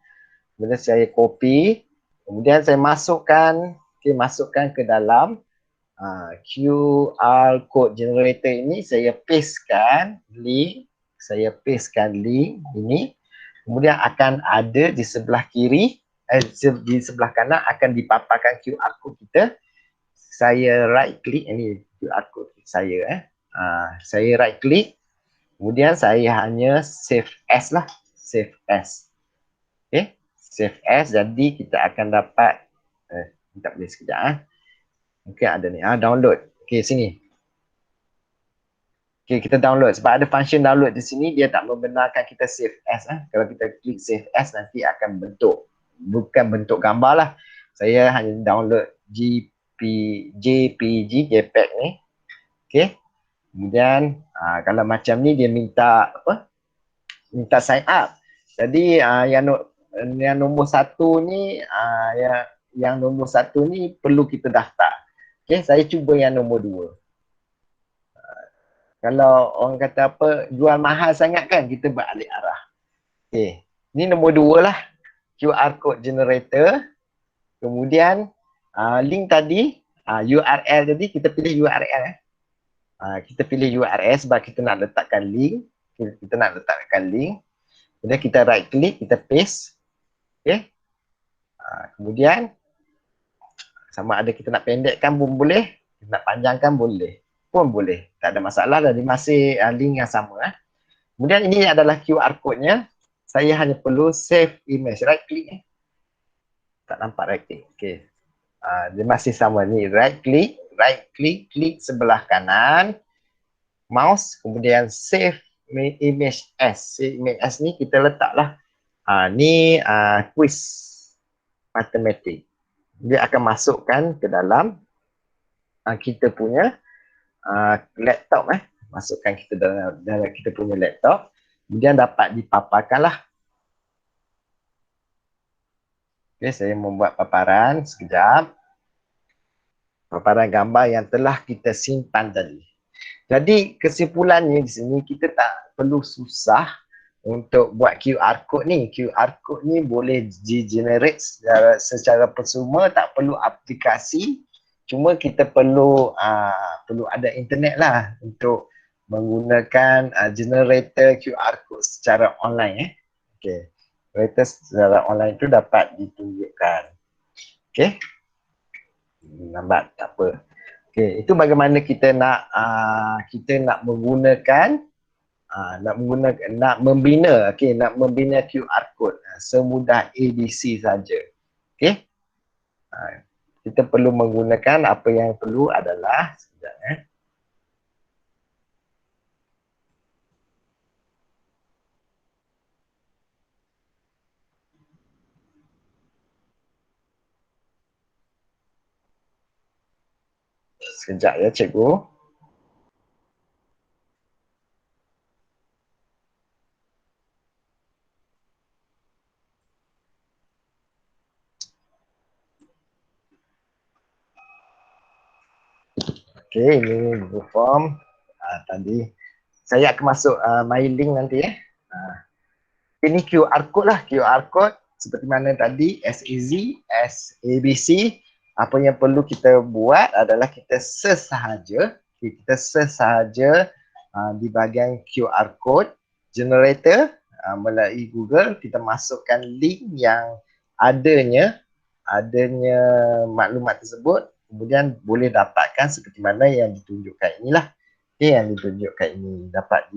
Kemudian saya copy. Kemudian saya masukkan ke dalam QR code generator ini. Saya pastekan link. Ini. Kemudian akan ada di sebelah kiri. Di sebelah kanan akan dipaparkan QR code kita. Saya right click, ini QR code saya Saya right click, kemudian saya hanya save as lah, save as. Okay, save as, jadi kita akan dapat tak boleh sekejap. Mungkin ada ni, download. Okay, sini. Okay, kita download. Sebab ada function download di sini, dia tak membenarkan kita save as. Kalau kita klik save as, nanti akan bentuk. Bukan bentuk gambar lah. Saya hanya download JPG, JPEG ni. Okay. Kemudian, kalau macam ni, dia minta apa? Minta sign up. Jadi, yang nombor satu ni, yang nombor satu ni perlu kita daftar. Okay, saya cuba yang nombor 2. Kalau orang kata apa, jual mahal sangat kan, kita berbalik arah. Okay, ni nombor 2 lah, QR code generator. Kemudian link tadi, URL tadi, kita pilih URL. Kita pilih URL sebab kita nak letakkan link. Kita nak letakkan link. Kemudian kita right click, kita paste. Okay. Kemudian sama ada kita nak pendekkan pun boleh, kita nak panjangkan boleh. Pun boleh, tak ada masalah, dari masih link yang sama. Kemudian ini adalah QR code-nya. Saya hanya perlu save image, right click. Tak nampak right click. Okay. Dia masih sama ni, right click, klik sebelah kanan, mouse, kemudian save image as. Save image as ni kita letaklah. Ni quiz matematik. Dia akan masukkan ke dalam kita punya laptop, masukkan kita dalam kita punya laptop, kemudian dapat dipaparkan lah. Okay, saya membuat paparan sekejap. Paparan gambar yang telah kita simpan tadi. Jadi kesimpulannya di sini, kita tak perlu susah untuk buat QR code ni. QR code ni boleh di-generate secara persuma, tak perlu aplikasi. Cuma kita perlu ada internet lah untuk menggunakan generator QR code secara online. Okay. Generator secara online itu dapat ditunjukkan. Okay. Lambat, tak apa. Okay. Itu bagaimana kita nak menggunakan nak membina QR code semudah ABC saja. Okay. Kita perlu menggunakan apa yang perlu adalah sekejap. Sekejap ya cikgu. Okay, ini Google Form. Tadi saya akan masuk my link nanti ya. Ini QR code lah, QR code seperti mana tadi, SAZ, SABC. Apa yang perlu kita buat adalah kita search sahaja. Kita search sahaja di bahagian QR code generator melalui Google. Kita masukkan link yang adanya maklumat tersebut. Kemudian boleh dapatkan seperti mana yang ditunjukkan inilah. Okay, yang ditunjukkan ini dapat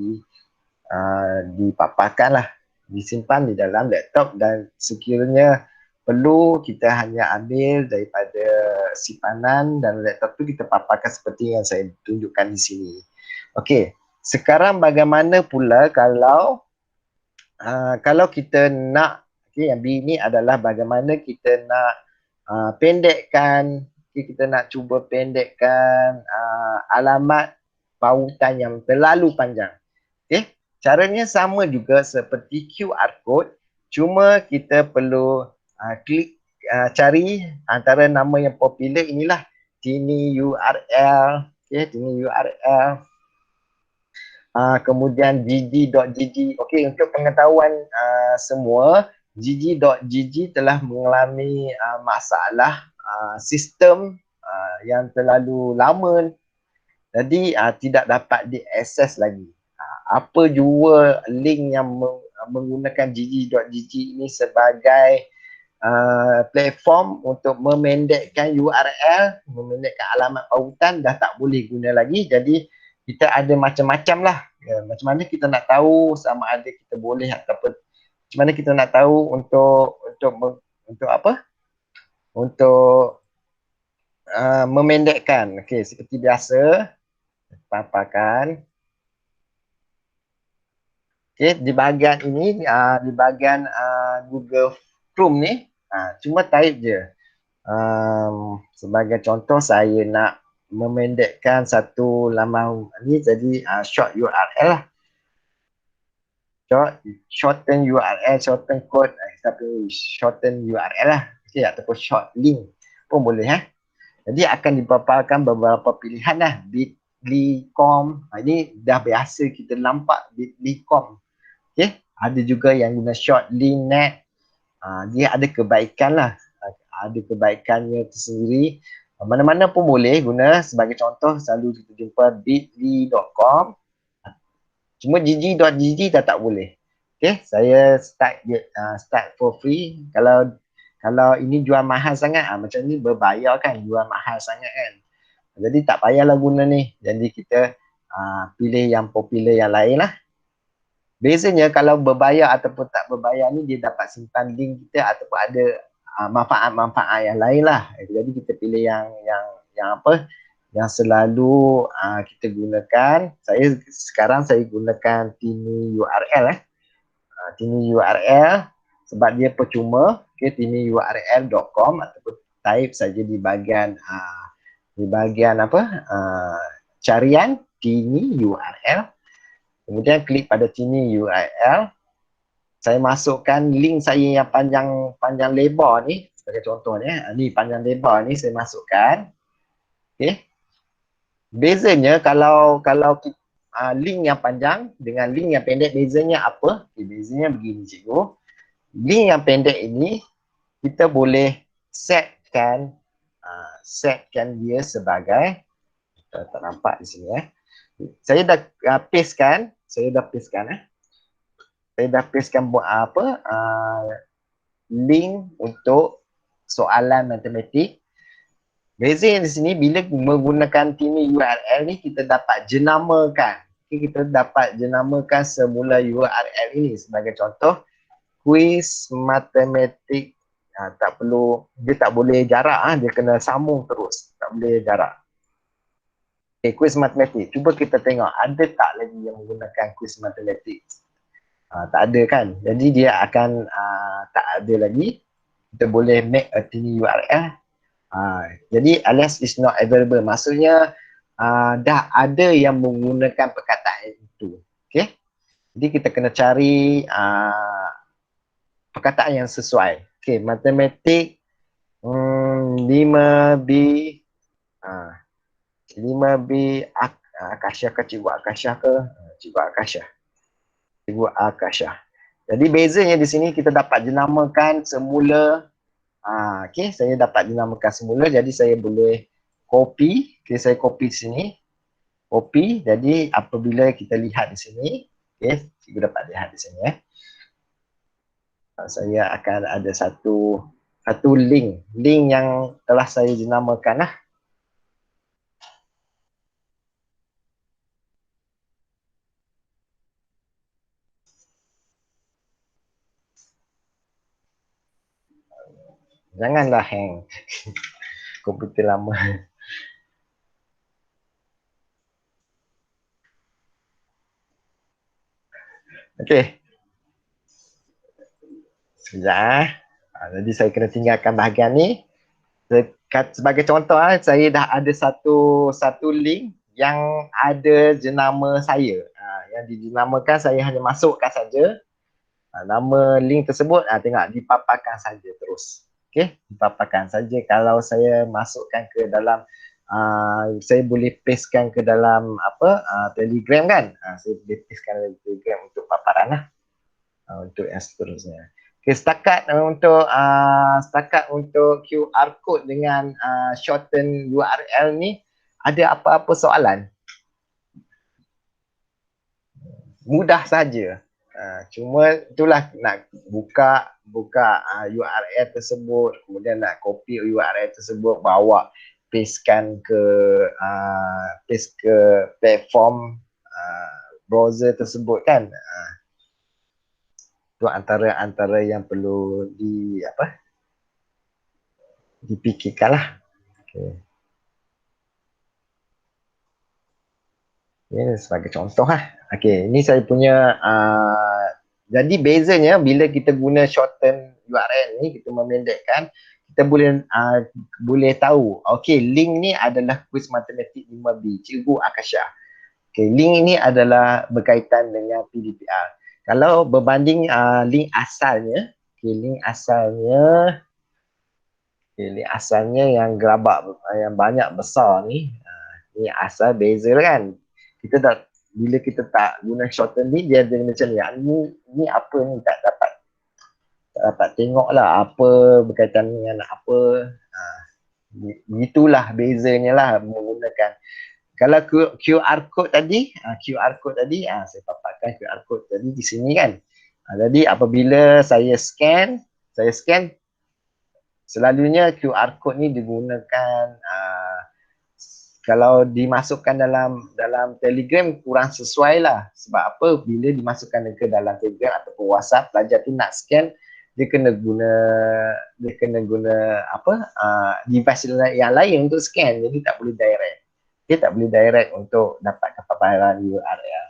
dipaparkan lah, disimpan di dalam laptop, dan sekiranya perlu kita hanya ambil daripada simpanan dan laptop tu kita paparkan seperti yang saya tunjukkan di sini. Okey, sekarang bagaimana pula kalau kita nak, yang B ni adalah bagaimana kita nak pendekkan, kita nak cuba pendekkan alamat pautan yang terlalu panjang. Okay, caranya sama juga seperti QR code, cuma kita perlu klik cari antara nama yang popular inilah Tiny URL, okay, Tiny URL. Kemudian gg.gg. Okey, untuk pengetahuan semua, gg.gg telah mengalami masalah sistem yang terlalu lama, jadi tidak dapat diakses lagi. Apa jua link yang menggunakan gg.gg ini sebagai platform untuk memendekkan URL, memendekkan alamat pautan, dah tak boleh guna lagi. Jadi kita ada macam-macam lah. Macam mana kita nak tahu sama ada kita boleh ataupun macam mana kita nak tahu untuk apa? Untuk memendekkan. Okey, seperti biasa paparkan. Okey, di bahagian ini di bahagian Google Chrome ni cuma type je. Sebagai contoh saya nak memendekkan satu laman ni jadi short URL lah. Shorten URL, shorten code, tapi shorten URL lah. Okay, ataupun short link pun boleh. Jadi akan dipaparkan beberapa pilihan lah. Bit.ly.com, ini dah biasa kita nampak bit.ly.com. Okay, ada juga yang guna short link net. Dia ada kebaikan lah. Ada kebaikannya tersendiri. Mana-mana pun boleh guna. Sebagai contoh selalu kita jumpa bit.ly.com. Cuma gg.gg tak boleh. Okay, saya start for free. Kalau ini jual mahal sangat, macam ni berbayar kan, jual mahal sangat kan. Jadi tak payahlah guna ni. Jadi kita pilih yang popular yang lain lah. Bezanya kalau berbayar ataupun tak berbayar ni, dia dapat simpan link kita ataupun ada manfaat-manfaat yang lain lah. Jadi kita pilih yang apa? Yang selalu kita gunakan. Sekarang saya gunakan Tiny URL Tiny URL sebab dia percuma. Okay, tinyurl.com ataupun type saja di bahagian carian Tiny URL. Kemudian klik pada Tiny URL. Saya masukkan link saya yang panjang lebar ni sebagai contohnya. Ni panjang lebar ni saya masukkan. Okey. Bezanya kalau link yang panjang dengan link yang pendek, bezanya apa? Okay, bezanya begini cikgu. Link yang pendek ini kita boleh setkan dia sebagai, tak nampak di sini Saya dah pastekan, saya dah pastekan link untuk soalan matematik. Beza di sini bila menggunakan Tiny URL ni kita dapat jenamakan. Kita dapat jenamakan semula URL ini sebagai contoh kuis matematik. Tak perlu, dia tak boleh jarak, dia kena sambung terus, tak boleh jarak. Okay, kuis matematik. Cuba kita tengok ada tak lagi yang menggunakan kuis matematik. Tak ada kan. Jadi dia akan tak ada lagi. Kita boleh make a Tiny URL. Jadi alias is not available. Maksudnya dah ada yang menggunakan perkataan itu. Okay. Jadi kita kena cari perkataan yang sesuai. Okay, matematik 5B 5B Akasyah ke Cikgu Akasyah ke? Cikgu Akasyah. Jadi bezanya di sini kita dapat jenamakan semula. Okay, saya dapat dinamakan semula, jadi saya boleh copy. Okay, saya copy di sini. Copy, jadi apabila kita lihat di sini, okay, cikgu dapat lihat di sini saya akan ada satu link yang telah saya dinamakan lah. Janganlah hang. Komputer lama. Okey. Sekejap. Jadi saya kena tinggalkan bahagian ni. Sebagai contoh saya dah ada satu link yang ada jenama saya. Yang dinamakan saya hanya masukkan saja. Nama link tersebut tengok dipaparkan saja terus. Okey, dipaparkan saja. Kalau saya masukkan ke dalam saya boleh pastekan ke dalam Telegram kan. Saya boleh pastekan dalam Telegram untuk paparan lah. Untuk yang seterusnya. Okay, setakat untuk QR code dengan shorten URL ni, ada apa-apa soalan? Mudah saja. Cuma itulah nak buka URL tersebut, kemudian nak copy URL tersebut, bawa pastekan ke paste ke platform browser tersebut kan. Itu antara yang perlu dipikirkan lah. Okay. Ini sebagai contoh lah. Okay, ini saya punya jadi bezanya bila kita guna shorten URL ni, kita memendekkan, kita boleh tahu, okay, link ni adalah kuis matematik 5B, Cikgu Akasha. Okay, link ini adalah berkaitan dengan PDPR. Kalau berbanding link asalnya, link asalnya yang gerabak yang banyak besar ni, ni asal beza kan. Kita dah, bila kita tak guna shorten ni, dia jadi macam ni apa ni, tak dapat tengok lah apa berkaitan dengan apa. Begitulah bezanya lah menggunakan. Kalau QR code tadi, saya paparkan QR code tadi di sini kan. Jadi apabila saya scan, selalunya QR code ni digunakan kalau dimasukkan dalam Telegram kurang sesuai lah. Sebab apa? Bila dimasukkan ke dalam Telegram ataupun WhatsApp, pelajar tu nak scan, dia kena guna device yang lain untuk scan. Jadi tak boleh direct. Dia tak boleh direct untuk dapatkan paparan URL.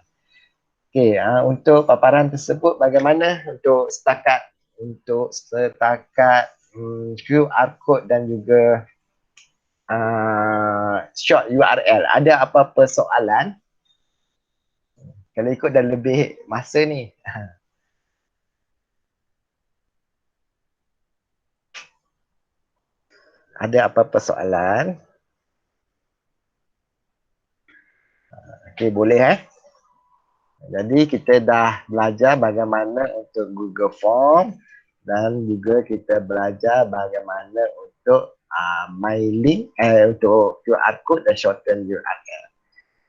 Okey, untuk paparan tersebut bagaimana untuk setakat QR code dan juga short URL. Ada apa-apa soalan? Kalau ikut dah lebih masa ni. Ada apa-apa soalan? Okey, boleh Jadi kita dah belajar bagaimana untuk Google Form dan juga kita belajar bagaimana untuk mailing untuk QR code dan shorten URL.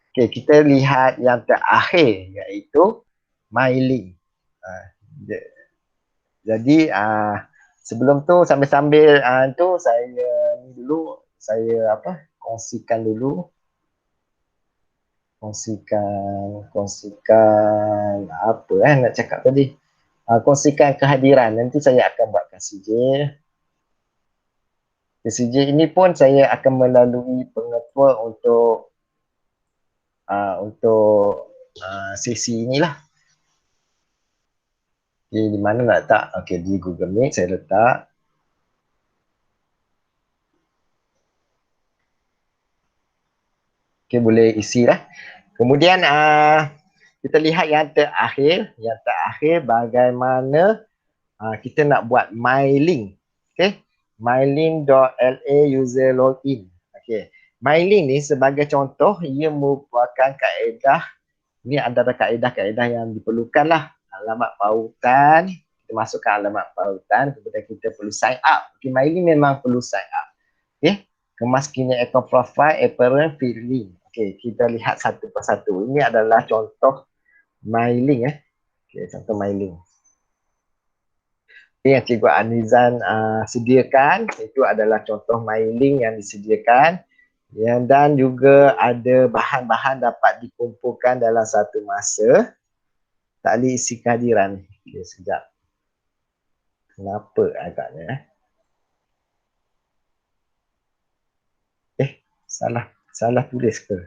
Okey, kita lihat yang terakhir iaitu mailing. Jadi sebelum tu sambil-sambil tu saya kongsikan apa nak cakap tadi. Kongsikan kehadiran. Nanti saya akan buatkan sijil. Sijil ini pun saya akan melalui pengetua untuk sesi inilah. Okay, di mana nak letak? Okay, di Google Meet saya letak. Okay, boleh isi lah. Kemudian kita lihat yang terakhir bagaimana kita nak buat mailing. Okay, mailing.la user login. Okay, mailing ni sebagai contoh, ia merupakan kaedah, ini antara kaedah-kaedah yang diperlukan lah. Alamat pautan, kita masukkan alamat pautan, kemudian kita perlu sign up. Okay, mailing memang perlu sign up. Okay, kemas kini account profile, apparent, filling. Okay, kita lihat satu persatu. Ini adalah contoh mailing. Okay, contoh mailing. Okay, yang Cikgu Anizan sediakan, itu adalah contoh mailing yang disediakan. Dan juga ada bahan-bahan dapat dikumpulkan dalam satu masa. Tak boleh isi kehadiran. Okay, sekejap. Kenapa agaknya? Salah tulis ke?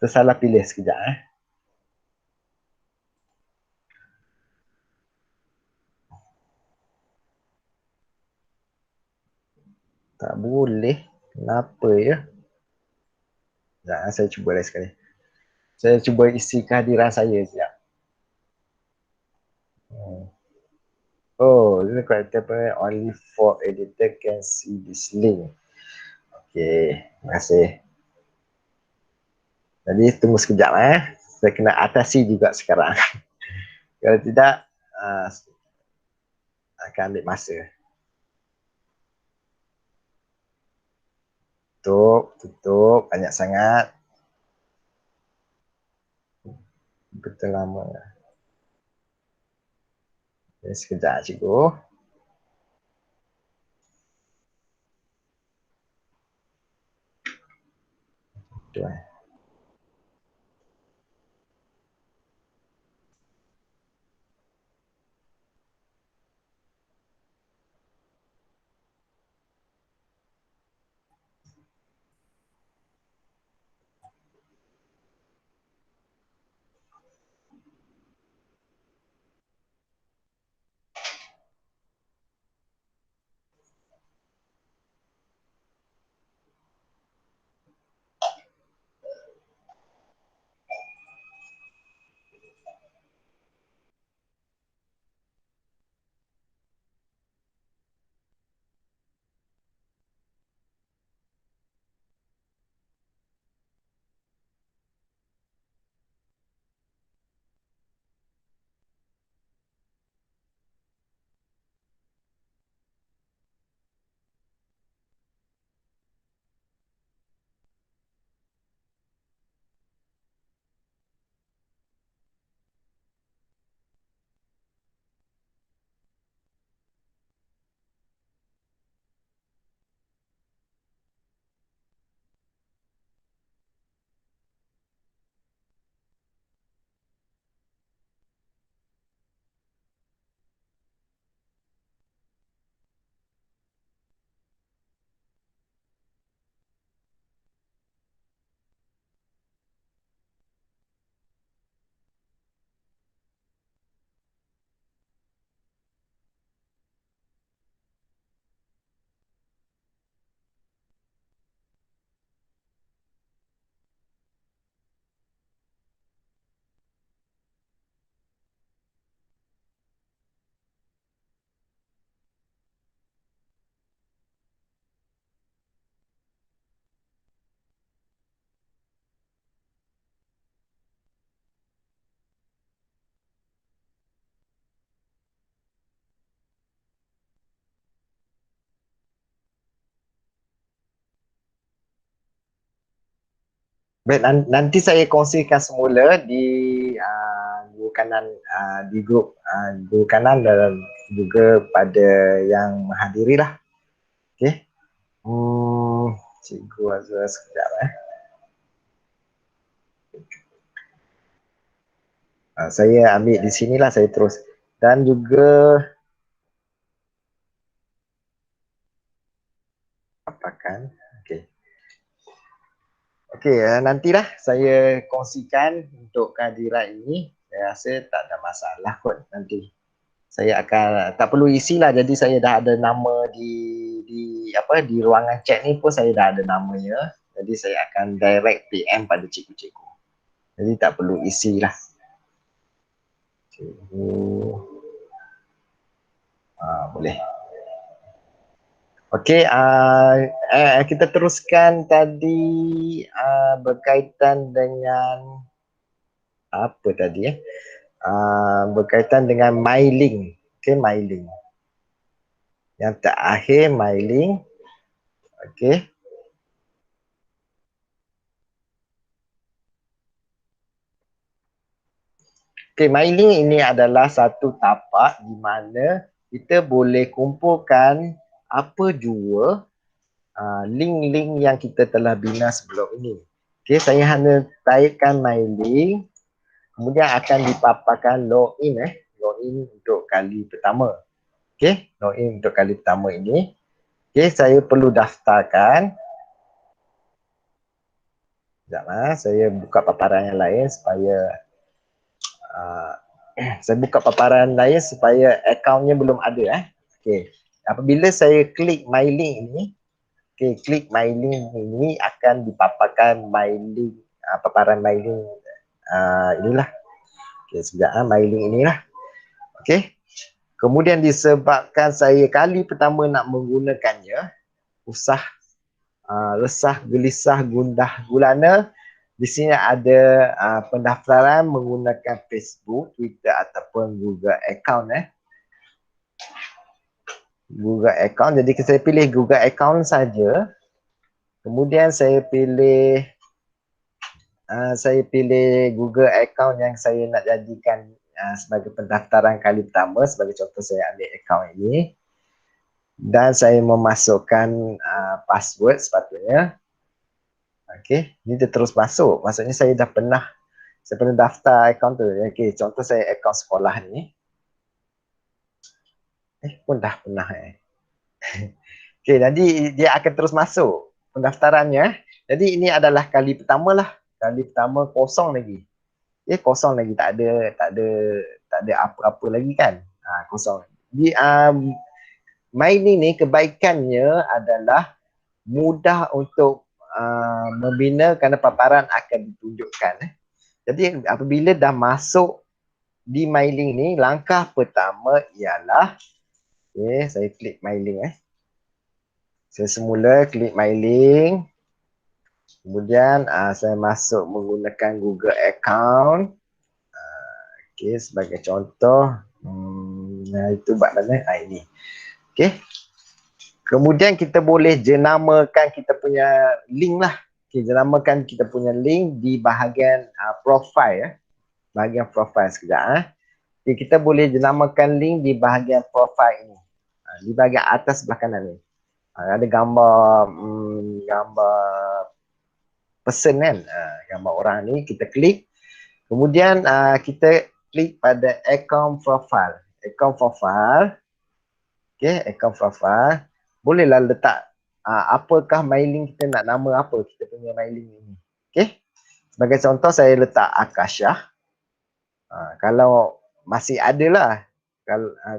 Tersalah pilih sekejap. Tak boleh. Kenapa ya? Sekejap, saya cuba lagi sekali. Saya cuba isi kehadiran saya sekejap. Oh, this is correct. Only 4 editor can see this link. Okay, terima kasih. Jadi tunggu sekejap Saya kena atasi juga sekarang. Kalau tidak akan ambil masa. Tutup banyak sangat. Betul lama. Okay, sekejap cikgu. Baik, nanti saya kongsikan semula di guru kanan, di grup guru kanan dan juga pada yang menghadiri lah. Okey. Cikgu Azra sekejap saya ambil di sinilah, saya terus. Dan juga apakan. Okey. Okey, nantilah saya kongsikan untuk kehadiran ini. Saya rasa tak ada masalah kot nanti. Saya akan tak perlu isilah, jadi saya dah ada nama di ruangan chat ni pun saya dah ada namanya. Jadi saya akan direct PM pada cikgu-cikgu. Jadi tak perlu isilah. Cikgu boleh. Okey, kita teruskan tadi berkaitan dengan apa tadi berkaitan dengan mailing. Okey, mailing. Yang terakhir mailing. Okey. Okey, mailing ini adalah satu tapak di mana kita boleh kumpulkan apa jua link-link yang kita telah bina sebelum ini. Okey, saya hanya taikkan mailing, kemudian akan dipaparkan login login untuk kali pertama. Okey, login untuk kali pertama ini. Okey, saya perlu daftarkan. Sekejap saya buka paparan yang lain supaya saya buka paparan lain supaya akaunnya belum ada Okey. Apabila saya klik my link ini, okey, klik my link ini akan dipaparkan my link, paparan my link inilah. Okey, sekejap my link inilah. Okey. Kemudian disebabkan saya kali pertama nak menggunakannya, resah, gelisah, gundah gulana, di sini ada pendaftaran menggunakan Facebook, Twitter ataupun Google account Google account. Jadi saya pilih Google account saja. Kemudian saya pilih Google account yang saya nak jadikan sebagai pendaftaran kali pertama. Sebagai contoh, saya ambil account ini dan saya memasukkan password sepatutnya. Okey, ini dia terus masuk. Maksudnya saya pernah daftar akaun tu. Okey, contoh saya akaun sekolah ni. Pun dah pernah Okey, jadi dia akan terus masuk pendaftarannya. Jadi ini adalah kali pertama lah. Kali pertama kosong lagi. Kosong lagi, tak ada apa-apa lagi kan. Kosong. Di mailing ni kebaikannya adalah mudah untuk membina kerana paparan akan ditunjukkan. Jadi apabila dah masuk di mailing ni, langkah pertama ialah saya klik mailing saya semula klik mailing, kemudian saya masuk menggunakan Google account. Okey, sebagai contoh itu buat mana ini. Okey. Kemudian kita boleh jenamakan kita punya link lah. Okay, jenamakan kita punya link di bahagian profile bahagian profile sekejap Okay, kita boleh jenamakan link di bahagian profile ini. Di bahagian atas sebelah kanan ni. Ada gambar person kan. Gambar orang ni kita klik. Kemudian kita klik pada account profile. Account profile. Okay, account profile. Bolehlah letak apakah mailing kita nak, nama apa kita punya mailing ini. Okey. Sebagai contoh saya letak Akasha. Kalau masih ada lah.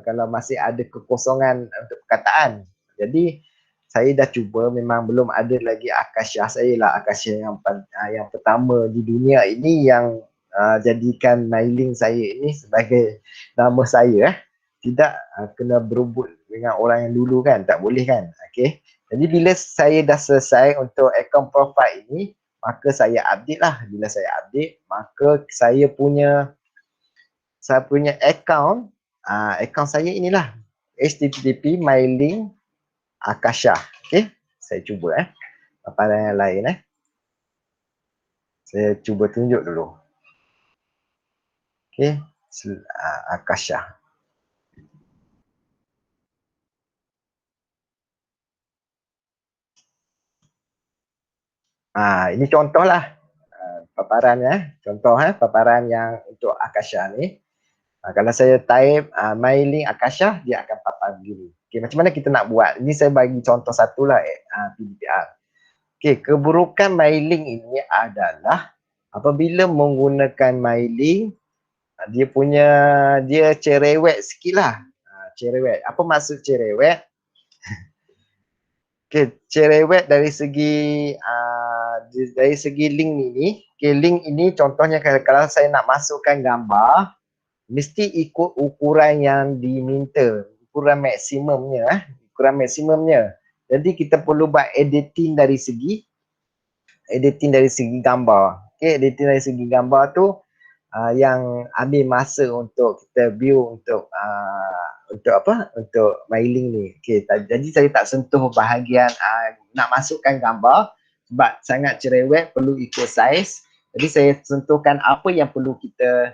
Kalau masih ada kekosongan untuk perkataan. Jadi saya dah cuba, memang belum ada lagi Akasha. Saya lah Akasha yang pertama di dunia ini yang jadikan mailing saya ini sebagai nama saya tidak kena berebut dengan orang yang dulu kan, tak boleh kan. Okey. Jadi bila saya dah selesai untuk account profile ini, maka saya update lah. Bila saya update, maka saya punya account saya inilah http mailing Akasha. Okey. Saya cuba paparan yang lain Saya cuba tunjuk dulu. Okey, Akasha. Ini contohlah paparan contoh paparan yang untuk Akasha ni. Kalau saya type mailing Akasha, dia akan papar begini. Okey, macam mana kita nak buat? Ini saya bagi contoh satulah PDPR. Okey, keburukan mailing ini adalah apabila menggunakan mailing, dia cerewet sikit lah. Cerewet. Apa maksud cerewet? Okey, cerewet dari segi link ini. Okey, link ini contohnya kalau saya nak masukkan gambar, mesti ikut ukuran yang diminta, ukuran maksimumnya. Jadi kita perlu buat editing dari segi gambar. Okey, editing dari segi gambar tu yang ambil masa untuk kita view untuk mailing ni. Okey, jadi saya tak sentuh bahagian nak masukkan gambar sebab sangat cerewet, perlu ikut saiz. Jadi saya sentuhkan apa yang perlu kita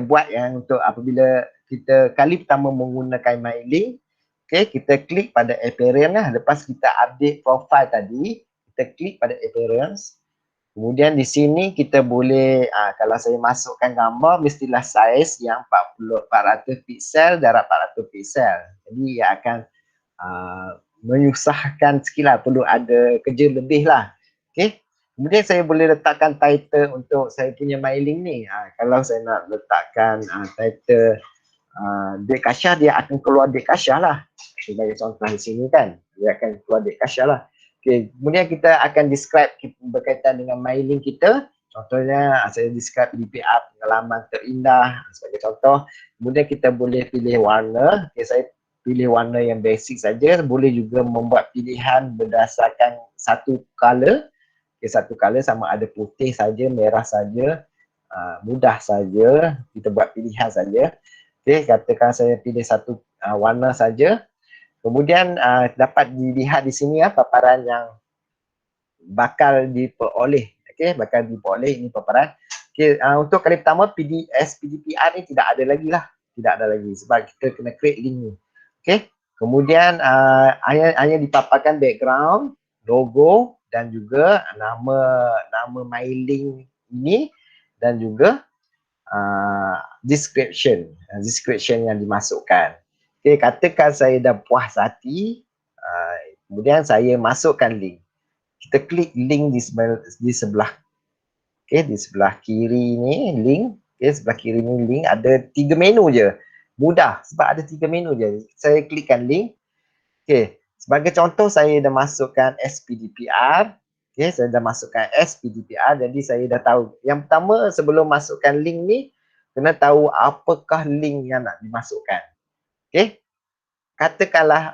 buat yang untuk apabila kita kali pertama menggunakan mailing. Okey, kita klik pada appearance lah. Lepas kita update profile tadi, kita klik pada appearance. Kemudian di sini kita boleh, kalau saya masukkan gambar, mestilah saiz yang 400 pixel, darab 400 pixel. Jadi ia akan menyusahkan sikit lah, perlu ada kerja lebih lah. Okay. Kemudian saya boleh letakkan title untuk saya punya mailing ni. Kalau saya nak letakkan title Dek Kasha, dia akan keluar Dek Kasha lah. Sebagai contoh di sini kan, dia akan keluar Dek Kasha lah. Okay. Kemudian kita akan describe berkaitan dengan mailing kita. Contohnya saya describe DPR pengalaman terindah sebagai contoh. Kemudian kita boleh pilih warna. Okay, saya pilih warna yang basic saja. Boleh juga membuat pilihan berdasarkan satu color. Okay, satu color sama ada putih saja, merah saja, mudah saja. Kita buat pilihan saja. Okay, katakan saya pilih satu warna saja. Kemudian dapat dilihat di sini paparan yang bakal diperoleh. Okey, bakal diperoleh ini paparan. Okey, untuk kali pertama PDPR ni tidak ada lagi lah. Tidak ada lagi sebab kita kena create link ni. Okey. Kemudian hanya dipaparkan background, logo dan juga nama mailing ini dan juga description yang dimasukkan. Okay, katakan saya dah puas hati, kemudian saya masukkan link. Kita klik link di sebelah, okay, di sebelah kiri ni link. Okay, sebelah kiri ni link, ada 3 menu je. Mudah sebab ada 3 menu je. Saya klikkan link. Okay, sebagai contoh saya dah masukkan SPDPR. Okay, saya dah masukkan SPDPR, jadi saya dah tahu. Yang pertama sebelum masukkan link ni, kena tahu apakah link yang nak dimasukkan. Okay, katakanlah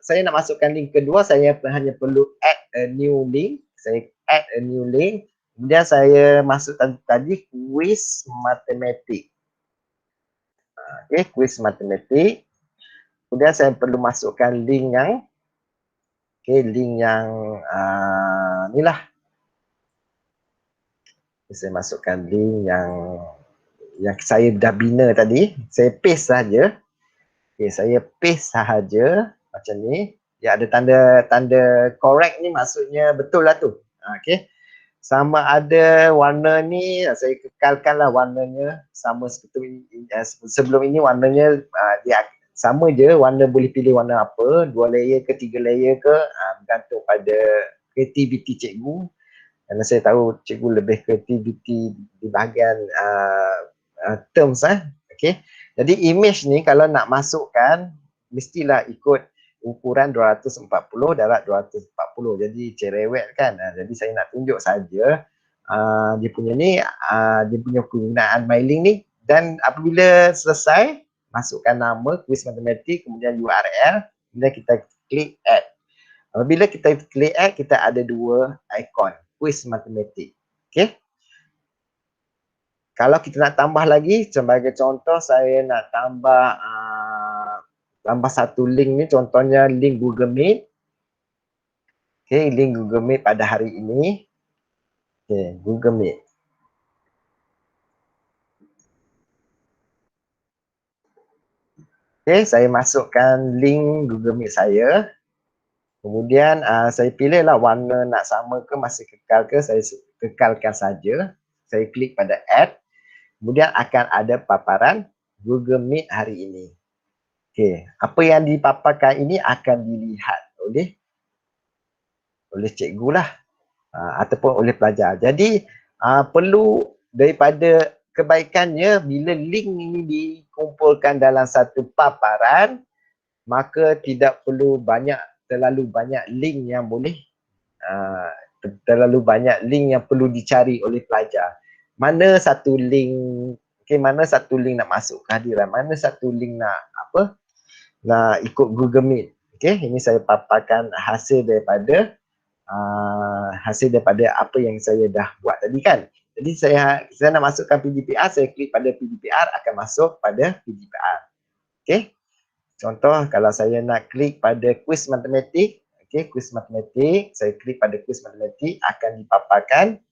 saya nak masukkan link kedua, saya hanya perlu add a new link. Saya add a new link. Kemudian saya masukkan tadi quiz matematik. Okay, quiz matematik. Kemudian saya perlu masukkan link yang ni lah. Saya masukkan link yang saya dah bina tadi. Saya paste saja. Okay, saya paste sahaja macam ni. Dia ada tanda correct ni, maksudnya betul lah tu. Okay. Sama ada warna ni, saya kekalkanlah warnanya sama seperti sebelum ini. Warnanya dia sama je, warna boleh pilih warna apa, 2 layer ke 3 layer ke, bergantung pada kreativiti cikgu. Kerana saya tahu cikgu lebih kreativiti di bahagian terms. Okay. Jadi image ni kalau nak masukkan, mestilah ikut ukuran 240 darab 240. Jadi cerewet kan. Jadi saya nak tunjuk saja dia punya ni, dia punya penggunaan mailing ni. Dan apabila selesai, masukkan nama quiz matematik, kemudian URL, kemudian kita klik add. Apabila kita klik add, kita ada 2 ikon quiz matematik. Okay. Kalau kita nak tambah lagi, sebagai contoh saya nak tambah satu link ni, contohnya link Google Meet. Okay, link Google Meet pada hari ini. Okay, Google Meet. Okay, saya masukkan link Google Meet saya. Kemudian saya pilihlah warna nak sama ke masih kekal ke, saya kekalkan saja. Saya klik pada add. Kemudian akan ada paparan Google Meet hari ini. Okay, apa yang dipaparkan ini akan dilihat oleh cikgu lah ataupun oleh pelajar. Jadi perlu daripada kebaikannya bila link ini dikumpulkan dalam satu paparan, maka tidak perlu terlalu banyak link yang boleh terlalu banyak link yang perlu dicari oleh pelajar. Mana satu link nak masuk kehadiran, mana satu link nak ikut Google Meet. Okay, ini saya paparkan hasil daripada apa yang saya dah buat tadi kan. Jadi saya nak masukkan PDPR, saya klik pada PDPR, akan masuk pada PDPR. Okay. Contoh kalau saya nak klik pada kuis matematik, kuis matematik, saya klik pada kuis matematik, akan dipaparkan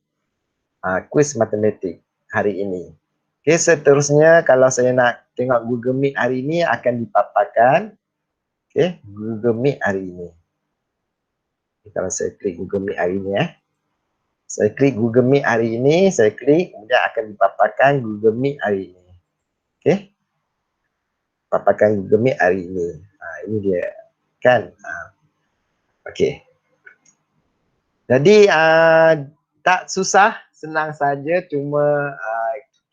kuis matematik hari ini. Okay, seterusnya kalau saya nak tengok Google Meet hari ini, akan dipaparkan Google Meet hari ini. Kalau saya klik Google Meet hari ini saya klik Google Meet hari ini, saya klik, kemudian akan dipaparkan Google Meet hari ini. Okay, paparkan Google Meet hari ini. Ini dia kan. Okay. Jadi tak susah, senang saja, cuma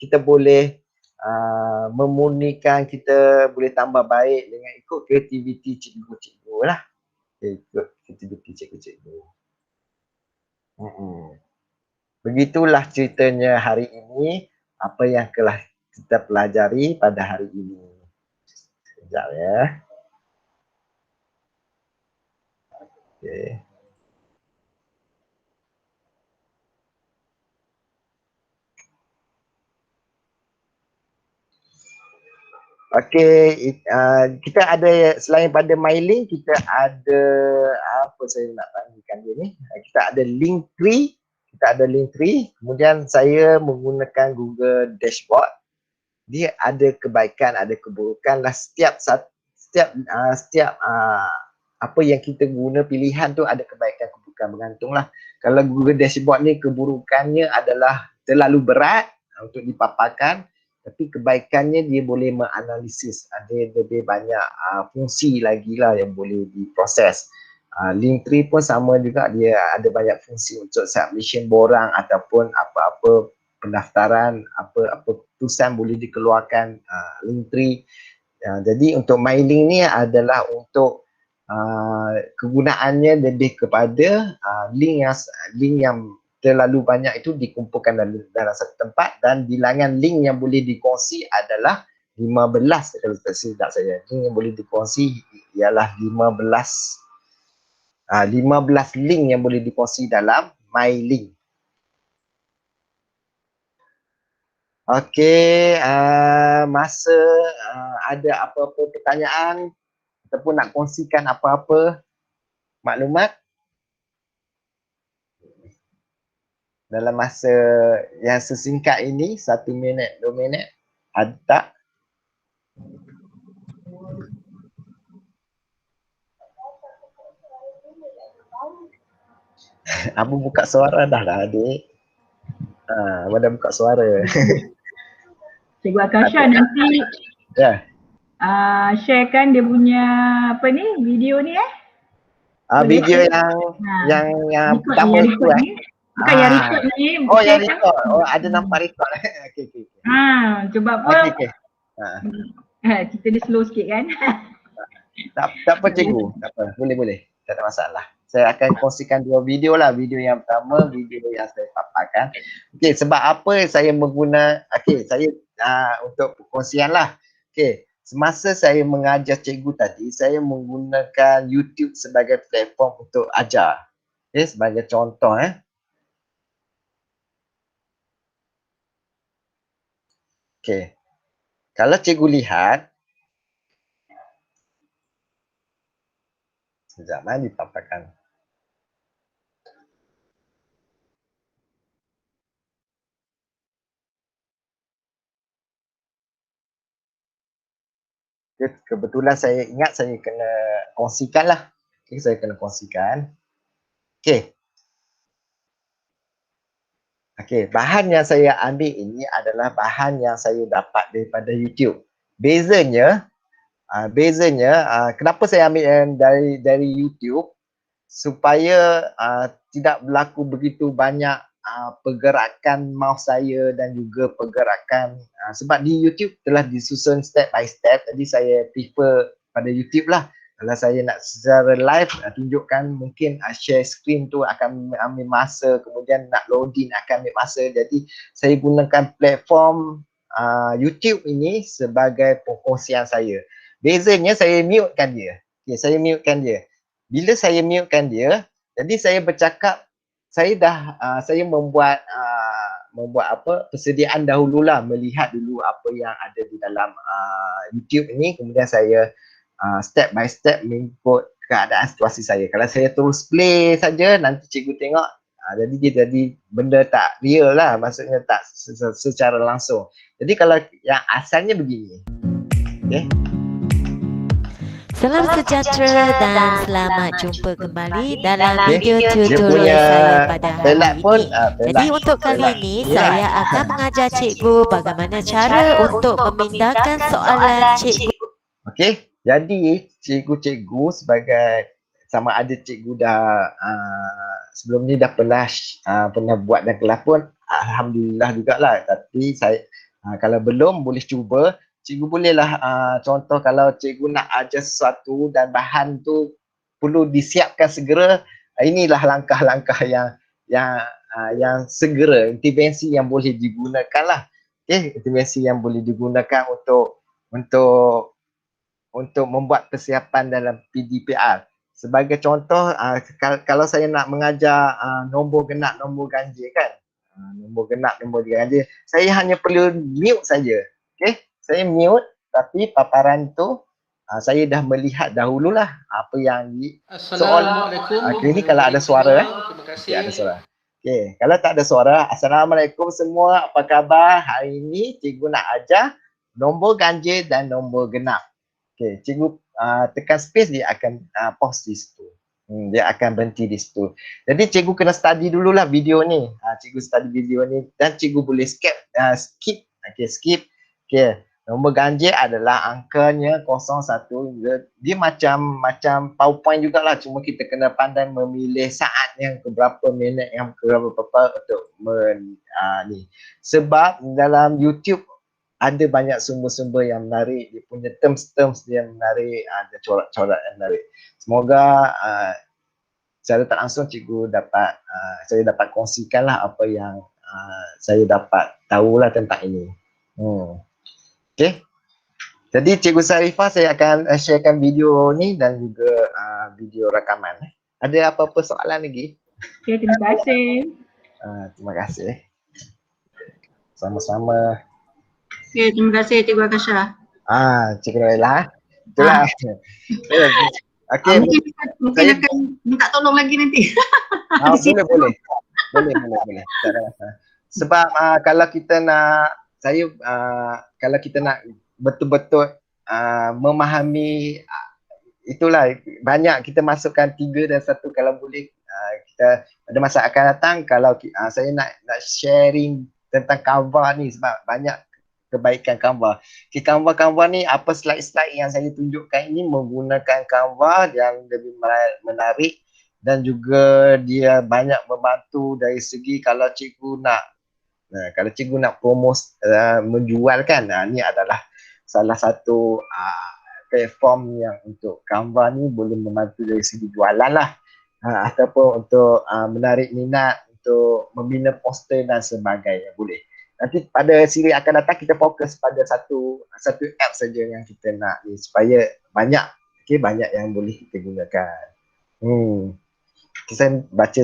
kita boleh memurnikan, kita boleh tambah baik dengan ikut kreativiti cikgu-cikgu lah. Ikut kreativiti cikgu-cikgu. Begitulah ceritanya hari ini, apa yang telah kita pelajari pada hari ini. Sekejap ya. Okay. Okey, kita ada selain pada mailing, kita ada apa saya nak panggilkan dia ni? Kita ada Linktree, kemudian saya menggunakan Google Dashboard. Dia ada kebaikan, ada keburukan lah, setiap apa yang kita guna pilihan tu ada kebaikan keburukan, bergantunglah. Kalau Google Dashboard ni keburukannya adalah terlalu berat untuk dipaparkan, tapi kebaikannya dia boleh menganalisis, ada lebih banyak fungsi lagi lah yang boleh diproses. Linktree pun sama juga, dia ada banyak fungsi untuk submission borang ataupun apa-apa pendaftaran, apa keputusan boleh dikeluarkan Linktree. Jadi untuk mailing ni adalah untuk kegunaannya lebih kepada link yang terlalu banyak itu dikumpulkan dalam satu tempat, dan bilangan link yang boleh dikongsi adalah 15. Kalau tak silap saya, link yang boleh dikongsi ialah 15 link yang boleh dikongsi dalam mailing. Okey, masa ada apa-apa pertanyaan ataupun nak kongsikan apa-apa maklumat dalam masa yang sesingkat ini, 1 minit, 2 minit, ada tak? Abu buka suara dah lah adik. Abang dah buka suara. Cikgu Akasha nanti Ya. sharekan dia punya apa ni, video ni Video yang pertama tu ni. Bukan yang record ni. Oh, yang record. Oh, ada nampak record. Okey. Sebab apa? Okey. Kita ni slow sikit kan. Tak apa cikgu. Tak apa. Boleh. Tak ada masalah. Saya akan kongsikan 2 video lah. Video yang pertama, video yang saya paparkan. Okey, sebab apa saya saya untuk perkongsian lah. Okey, semasa saya mengajar cikgu tadi, saya menggunakan YouTube sebagai platform untuk ajar. Okey, sebagai contoh Okey. Kalau cikgu lihat, sekejap dipaparkan. kebetulan saya ingat saya kena kongsikan lah. Okay, saya kena kongsikan. Okay. Okay, bahan yang saya ambil ini adalah bahan yang saya dapat daripada YouTube. Bezanya, kenapa saya ambil yang dari YouTube? Supaya tidak berlaku begitu banyak pergerakan mouse saya dan juga pergerakan sebab di YouTube telah disusun step by step, jadi saya prefer pada YouTube lah. Kalau saya nak secara live tunjukkan, mungkin share screen tu akan ambil masa, kemudian nak loading akan ambil masa, jadi saya gunakan platform YouTube ini sebagai perkongsian saya. Bezanya saya mutekan dia. Okay, saya mutekan dia. Bila saya mutekan dia, jadi saya bercakap, saya membuat persediaan dahululah, melihat dulu apa yang ada di dalam YouTube ini, kemudian saya step by step mengikut keadaan situasi saya. Kalau saya terus play saja, nanti cikgu tengok, jadi dia jadi benda tak real lah, maksudnya tak secara langsung. Jadi kalau yang asalnya begini, okay. Salam sejahtera dan selamat jumpa kembali dalam video Dia tutorial punya saya pada hari pelat pun, ini. Jadi untuk kali ini saya akan mengajar cikgu bagaimana cara untuk memindahkan soalan cikgu. Okey, jadi cikgu-cikgu sebagai sama ada cikgu dah sebelum ni dah pernah buat dan kelas pun, alhamdulillah jugalah. Tapi saya kalau belum boleh cuba. Cikgu bolehlah contoh kalau cikgu nak ajar sesuatu dan bahan tu perlu disiapkan segera, inilah langkah-langkah yang segera, intervensi yang boleh digunakan lah. Okay, intervensi yang boleh digunakan untuk membuat persiapan dalam PDPR. Sebagai contoh, kalau saya nak mengajar nombor genap, nombor ganjil kan, nombor genap, nombor ganjil, saya hanya perlu mute saja. Okay, saya mute, tapi paparan tu saya dah melihat dahululah apa yang Assalamualaikum. Ini kalau ada suara Terima kasih. Okay, ada suara. Okay, kalau tak ada suara, Assalamualaikum semua, apa khabar? Hari ini cikgu nak ajar nombor ganjil dan nombor genap. Okay, cikgu tekan space, dia akan pause di situ. Dia akan berhenti di situ. Jadi cikgu kena study dululah video ni. Cikgu study video ni dan cikgu boleh skip. Okay, skip. Okay. Nombor ganjil adalah angkanya 01. Dia macam PowerPoint jugalah, cuma kita kena pandai memilih saat yang keberapa, minit yang keberapa untuk ni. Sebab dalam YouTube ada banyak sumber-sumber yang menarik, dia punya terms dia menarik, ada corak-corak yang menarik. Semoga secara tak langsung cikgu saya dapat kongsikanlah apa yang saya dapat tahulah tentang ini. Okay. Jadi Cikgu Sarifah, saya akan sharekan video ni dan juga video rakaman. Ada apa-apa soalan lagi? Okay, terima kasih. Terima kasih. Sama-sama. Okay, terima kasih Cikgu Akasha. Cikgu Laila. Itulah. Okay. Mungkin akan minta tolong lagi nanti. Boleh. Tak ada masalah. Sebab kalau kita nak kalau kita nak betul-betul memahami, itulah banyak kita masukkan 3 dan 1 kalau boleh. Kita pada masa akan datang, kalau saya nak sharing tentang Canva ni, sebab banyak kebaikan Canva. Okay, Canva ni apa slide-slide yang saya tunjukkan ini menggunakan Canva yang lebih menarik dan juga dia banyak membantu dari segi kalau cikgu nak promos, menjual kan, ni adalah salah satu platform yang untuk Canva ni boleh membantu dari segi jualan lah, ataupun untuk menarik minat, untuk membina poster dan sebagainya, boleh. Nanti pada siri akan datang kita fokus pada satu app saja yang kita nak ni, supaya banyak yang boleh kita gunakan. Saya baca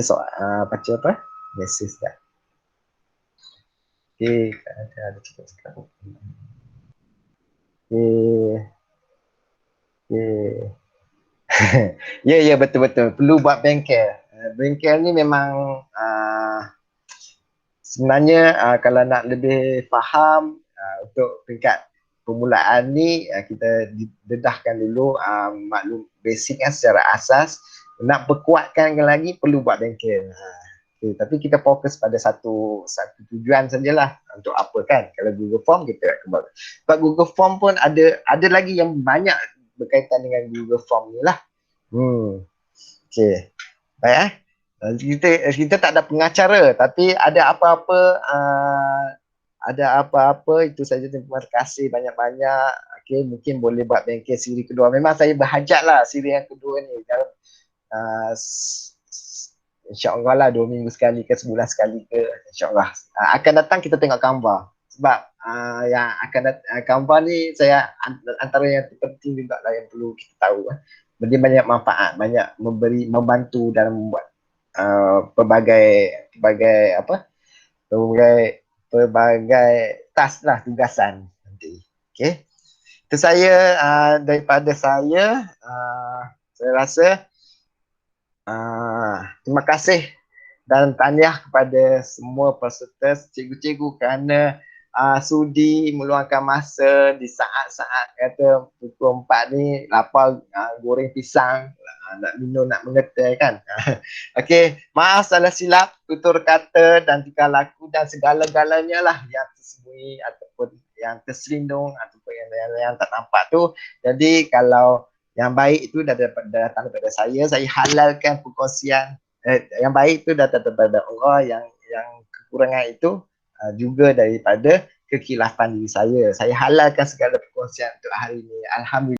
apa? Message dah. Okay, ada cakap sekarang. Ya, betul-betul. Perlu buat bengkel. Bengkel ni memang sebenarnya kalau nak lebih faham untuk peringkat permulaan ni kita dedahkan dulu maklum basicnya secara asas. Nak berkuatkan lagi perlu buat bengkel. Okay, tapi kita fokus pada satu tujuan sajalah. Untuk apa kan? Kalau Google Form kita buat. Sebab Google Form pun ada lagi yang banyak berkaitan dengan Google Form ni lah. Okay. Baik kita tak ada pengacara, tapi ada apa-apa itu saja. Terima kasih banyak-banyak. Okay, mungkin boleh buat bengkel siri kedua. Memang saya berhajat lah siri yang kedua ni. InsyaAllah lah 2 minggu sekali ke sebulan sekali ke, InsyaAllah. Akan datang kita tengok gambar. Sebab yang akan gambar ni saya antara yang penting juga lah yang perlu kita tahu. Dia banyak manfaat, banyak membantu dalam membuat pelbagai task lah, tugasan nanti. Okay. Itu saya daripada saya rasa terima kasih dan tahniah kepada semua peserta, cikgu-cikgu kerana sudi meluangkan masa di saat-saat kata pukul 4 ni lapar, goreng pisang, nak minum, nak mengetai kan. Okey, maaf salah silap, tutur kata dan tingkah laku dan segala-galanya lah yang tersembunyi ataupun yang terselindung ataupun yang tak nampak tu. Jadi kalau yang baik itu datang daripada saya halalkan perkongsian. Yang baik itu datang daripada Allah, yang kekurangan itu juga daripada kekhilafan diri saya. Saya halalkan segala perkongsian untuk hari ini. Alhamdulillah.